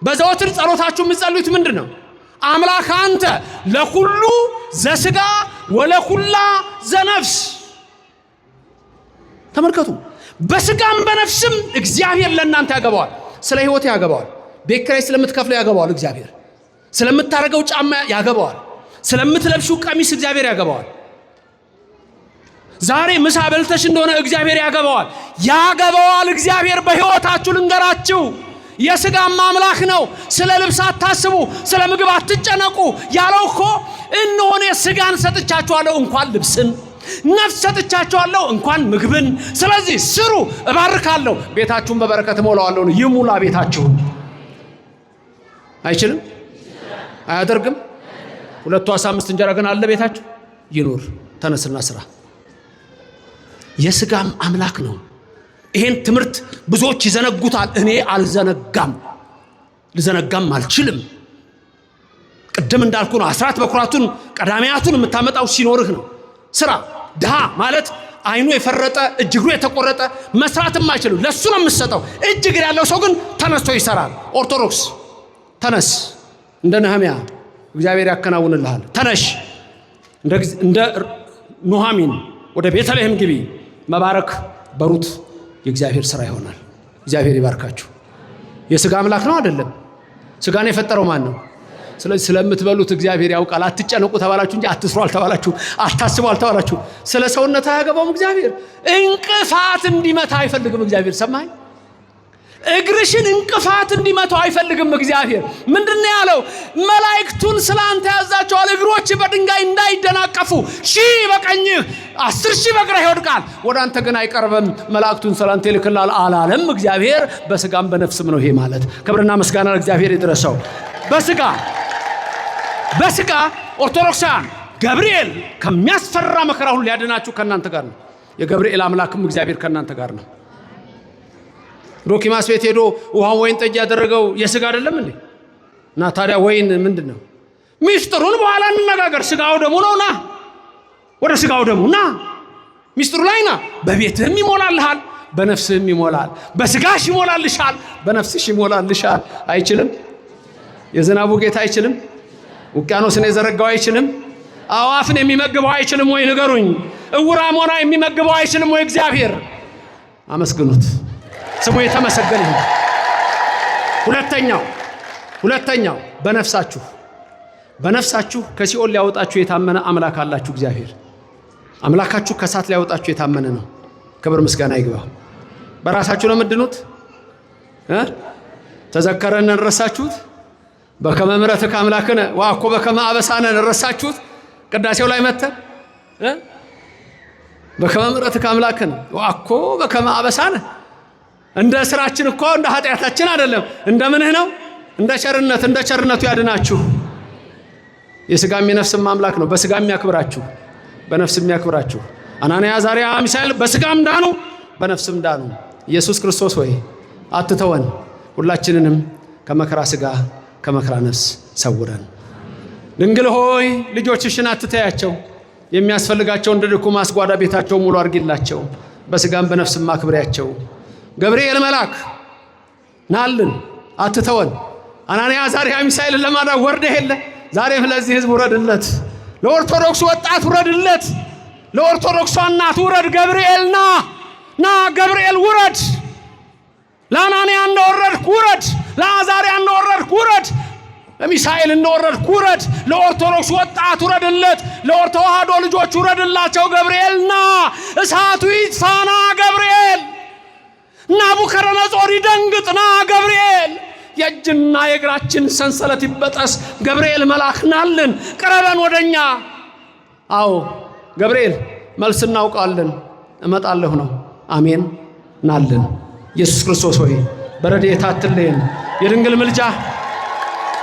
በዘወትር ጸሎታችሁ የምትጸልዩት ምንድን ነው? አምላክ አንተ ለኩሉ ዘሥጋ ወለኩላ ዘነፍስ። ተመልከቱ፣ በስጋም በነፍስም እግዚአብሔር ለእናንተ ያገባዋል። ስለ ሕይወት ያገባዋል። ቤት ኪራይ ስለምትከፍለው ያገባዋል። እግዚአብሔር ስለምታረገው ጫማ ያገባዋል። ስለምትለብሺው ቀሚስ እግዚአብሔር ያገባዋል። ዛሬ ምሳ በልተሽ እንደሆነ እግዚአብሔር ያገባዋል። እግዚአብሔር በሕይወታችሁ ልንገራችሁ፣ የሥጋም አምላክ ነው። ስለ ልብስ አታስቡ፣ ስለ ምግብ አትጨነቁ ያለው እኮ እነሆነ ሥጋን ሰጥቻችኋለሁ እንኳን ልብስን፣ ነፍስ ሰጥቻችኋለሁ እንኳን ምግብን። ስለዚህ ስሩ፣ እባርካለሁ፣ ቤታችሁን በበረከት እሞላዋለሁ። ይሙላ ቤታችሁን። አይችልም? አያደርግም? 2 ዓሣ 5 እንጀራ ግን አለ ቤታችሁ? ይኑር። ተነስና ስራ። የሥጋም አምላክ ነው። ይሄን ትምህርት ብዙዎች ይዘነጉታል። እኔ አልዘነጋም፣ ልዘነጋም አልችልም። ቅድም እንዳልኩ ነው። አስራት በኩራቱን ቀዳሚያቱን የምታመጣው ሲኖርህ ነው። ስራ። ድሃ ማለት አይኑ የፈረጠ እጅ እግሩ የተቆረጠ መስራትም አይችልም፣ ለሱ ነው የምትሰጠው። እጅ እግር ያለው ሰው ግን ተነስቶ ይሰራል። ኦርቶዶክስ ተነስ፣ እንደ ነህምያ እግዚአብሔር ያከናውንልሃል። ተነሽ፣ እንደ ኑሃሚን ወደ ቤተልሔም ግቢ። መባረክ በሩት የእግዚአብሔር ሥራ ይሆናል። እግዚአብሔር ይባርካችሁ። የሥጋ አምላክ ነው አይደለም? ሥጋን የፈጠረው ማን ነው? ስለዚህ ስለምትበሉት እግዚአብሔር ያውቃል። አትጨነቁ ተባላችሁ እንጂ አትስሩ አልተባላችሁ፣ አታስቡ አልተባላችሁ። ስለ ሰውነት አያገባውም እግዚአብሔር። እንቅፋት እንዲመታ አይፈልግም እግዚአብሔር። ሰማይ እግርሽን እንቅፋት እንዲመታው አይፈልግም እግዚአብሔር። ምንድነው ያለው? መላእክቱን ስላንተ ያዛቸዋል፣ እግሮች በድንጋይ እንዳይደናቀፉ። 1000 በቀኝህ 10,000 በግራህ ይወድቃል፣ ወደ አንተ ግን አይቀርብም። መላእክቱን ስላንተ ይልክላል አላለም እግዚአብሔር? በሥጋም በነፍስም ነው ይሄ ማለት። ክብርና ምስጋና ለእግዚአብሔር ይድረሰው። በሥጋ ኦርቶዶክሳውያን ገብርኤል ከሚያስፈራ መከራ ሁሉ ሊያድናችሁ ከእናንተ ጋር ነው። የገብርኤል አምላክም እግዚአብሔር ከእናንተ ጋር ነው። ዶኪማስ ቤት ሄዶ ውሃን ወይን ጠጅ ያደረገው የሥጋ አይደለም እንዴ? እና ታዲያ ወይን ምንድን ነው? ሚስጥሩን በኋላ እንነጋገር። ሥጋው ደሙ ነው። ና ወደ ሥጋው ደሙ ና፣ ሚስጥሩ ላይ ና። በቤትህም ይሞላልሃል፣ በነፍስህም ይሞላል። በሥጋሽ ይሞላልሻል፣ በነፍስሽ ይሞላልሻል። አይችልም? የዝናቡ ጌታ አይችልም? ውቅያኖስን የዘረጋው አይችልም? አዋፍን የሚመግበው አይችልም ወይ? ንገሩኝ። እውራ ሞራ የሚመግበው አይችልም ወይ? እግዚአብሔር አመስግኑት። ስሙ የተመሰገነ ይሁን። ሁለተኛው በነፍሳችሁ ከሲኦል ሊያወጣችሁ የታመነ አምላክ አላችሁ። እግዚአብሔር አምላካችሁ ከእሳት ሊያወጣችሁ የታመነ ነው። ክብር ምስጋና ይግባ። በራሳችሁ ነው የምትድኑት። ተዘከረን ረሳችሁት። በከመ ምሕረትከ አምላክነ ወአኮ በከመ አበሳነ ረሳችሁት። ቅዳሴው ላይ መተን በከመ ምሕረትከ አምላክነ ወአኮ በከመ አበሳነ። እንደ ስራችን እኮ እንደ ኃጢአታችን አይደለም። እንደምንህ ነው? እንደ ቸርነቱ ያድናችሁ። የሥጋም የነፍስም አምላክ ነው። በሥጋም ያክብራችሁ፣ በነፍስም ያክብራችሁ። አናንያ አዛርያ ሚሳኤል በሥጋም ዳኑ፣ በነፍስም ዳኑ። ኢየሱስ ክርስቶስ ሆይ አትተወን፣ ሁላችንንም ከመከራ ሥጋ ከመከራ ነፍስ ሰውረን። ድንግል ሆይ ልጆችሽን አትተያቸው፣ የሚያስፈልጋቸው እንደ ድኩም አስጓዳ ቤታቸው ሙሉ አርጊላቸው፣ በሥጋም በነፍስም አክብሪያቸው። ገብርኤል መልአክ ናልን፣ አትተወን። አናንያ አዛርያ ሚሳኤልን ለማዳን ወርደህ የለ ዛሬም ለዚህ ሕዝብ ውረድለት። ለኦርቶዶክስ ወጣት ውረድለት። ለኦርቶዶክሷ እናት ውረድ። ገብርኤል ና ገብርኤል ውረድ። ለአናንያ እንደወረድክ ውረድ። ለአዛርያ እንደወረድክ ውረድ። ለሚሳኤል እንደወረድክ ውረድ። ለኦርቶዶክስ ወጣት ውረድለት። ለተዋህዶ ልጆች ውረድላቸው። ገብርኤል ና፣ እሳቱ ይጥፋና ገብርኤል ናቡከደነጾር ይደንግጥ ና ገብርኤል። የእጅና የእግራችን ሰንሰለት ይበጠስ። ገብርኤል መልአክ ናልን፣ ቅረበን ወደኛ። አዎ ገብርኤል መልስ እናውቃለን፣ እመጣለሁ ነው። አሜን ናልን። ኢየሱስ ክርስቶስ ሆይ በረድኤትህ አትለየን። የድንግል ምልጃ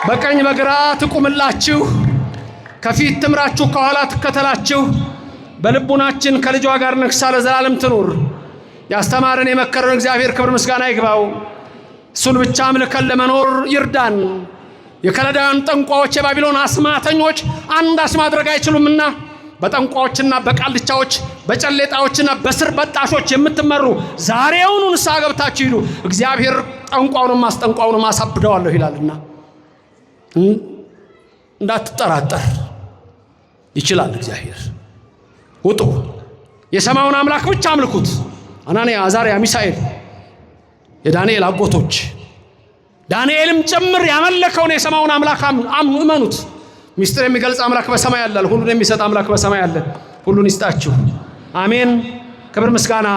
በቀኝ በግራ ትቁምላችሁ፣ ከፊት ትምራችሁ፣ ከኋላ ትከተላችሁ። በልቡናችን ከልጇ ጋር ነግሳ ለዘላለም ትኑር። ያስተማረን የመከረን እግዚአብሔር ክብር ምስጋና ይግባው። እሱን ብቻ አምልከን ለመኖር ይርዳን። የከለዳውያን ጠንቋዎች፣ የባቢሎን አስማተኞች አንዳች ማድረግ አይችሉምና በጠንቋዎችና በቃልቻዎች በጨሌጣዎችና በስር በጣሾች የምትመሩ ዛሬውኑ ንስሐ ገብታችሁ ሂዱ። እግዚአብሔር ጠንቋውንም አስጠንቋውንም አሳብደዋለሁ ይላልና እንዳትጠራጠር ይችላል እግዚአብሔር። ውጡ፣ የሰማዩን አምላክ ብቻ አምልኩት። አናንያ አዛርያ ሚሳኤል የዳንኤል አጎቶች ዳንኤልም ጭምር ያመለከውን የሰማዩን አምላክ እመኑት። ሚስጥር የሚገልጽ አምላክ በሰማይ አለ። ሁሉን የሚሰጥ አምላክ በሰማይ አለ። ሁሉን ይስጣችሁ። አሜን። ክብር ምስጋና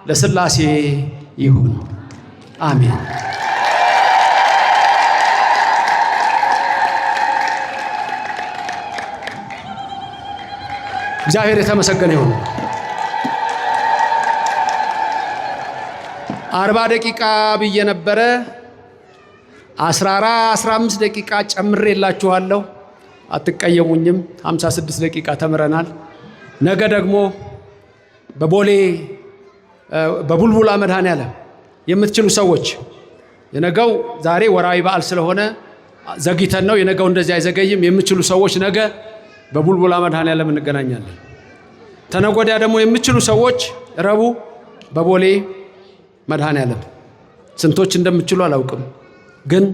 ለሥላሴ ይሁን። አሜን። እግዚአብሔር የተመሰገነ ይሁን። 40 ደቂቃ ብዬ ነበረ። 15 ደቂቃ ጨምሬላችኋለሁ። አትቀየሙኝም። 56 ደቂቃ ተምረናል። ነገ ደግሞ በቦሌ በቡልቡላ መድኃኔዓለም የምትችሉ ሰዎች የነገው ዛሬ ወራዊ በዓል ስለሆነ ዘግይተን ነው። የነገው እንደዚህ አይዘገይም። የምትችሉ ሰዎች ነገ በቡልቡላ መድኃኔዓለም እንገናኛለን። ተነጎዳ ደግሞ የምትችሉ ሰዎች ረቡዕ በቦሌ መድኃኔዓለም። ስንቶች እንደምትችሉ አላውቅም፣ ግን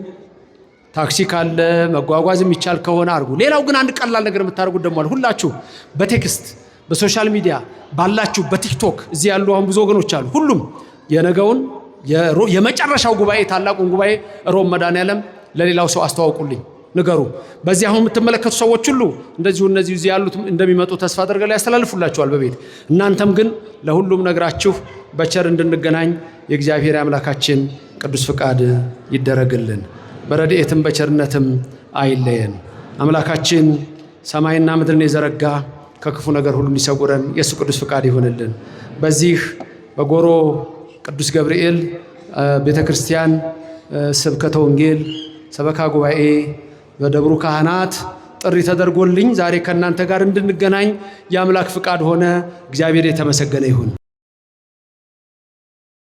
ታክሲ ካለ መጓጓዝ የሚቻል ከሆነ አድርጉ። ሌላው ግን አንድ ቀላል ነገር የምታደርጉት ደግሞ አለ። ሁላችሁ በቴክስት በሶሻል ሚዲያ ባላችሁ በቲክቶክ እዚህ ያሉ አሁን ብዙ ወገኖች አሉ። ሁሉም የነገውን የመጨረሻው ጉባኤ ታላቁን ጉባኤ ሮብ መድኃኔዓለም ለሌላው ሰው አስተዋውቁልኝ፣ ንገሩ። በዚህ አሁን የምትመለከቱ ሰዎች ሁሉ እንደዚሁ እነዚህ እዚህ ያሉት እንደሚመጡ ተስፋ አድርገው ያስተላልፉላችኋል በቤት። እናንተም ግን ለሁሉም ነግራችሁ በቸር እንድንገናኝ የእግዚአብሔር አምላካችን ቅዱስ ፍቃድ ይደረግልን። በረድኤትም በቸርነትም አይለየን። አምላካችን ሰማይና ምድርን የዘረጋ ከክፉ ነገር ሁሉ እንዲሰውረን የእሱ ቅዱስ ፍቃድ ይሆንልን። በዚህ በጎሮ ቅዱስ ገብርኤል ቤተክርስቲያን ስብከተ ወንጌል ሰበካ ጉባኤ በደብሩ ካህናት ጥሪ ተደርጎልኝ ዛሬ ከእናንተ ጋር እንድንገናኝ የአምላክ ፍቃድ ሆነ። እግዚአብሔር የተመሰገነ ይሁን።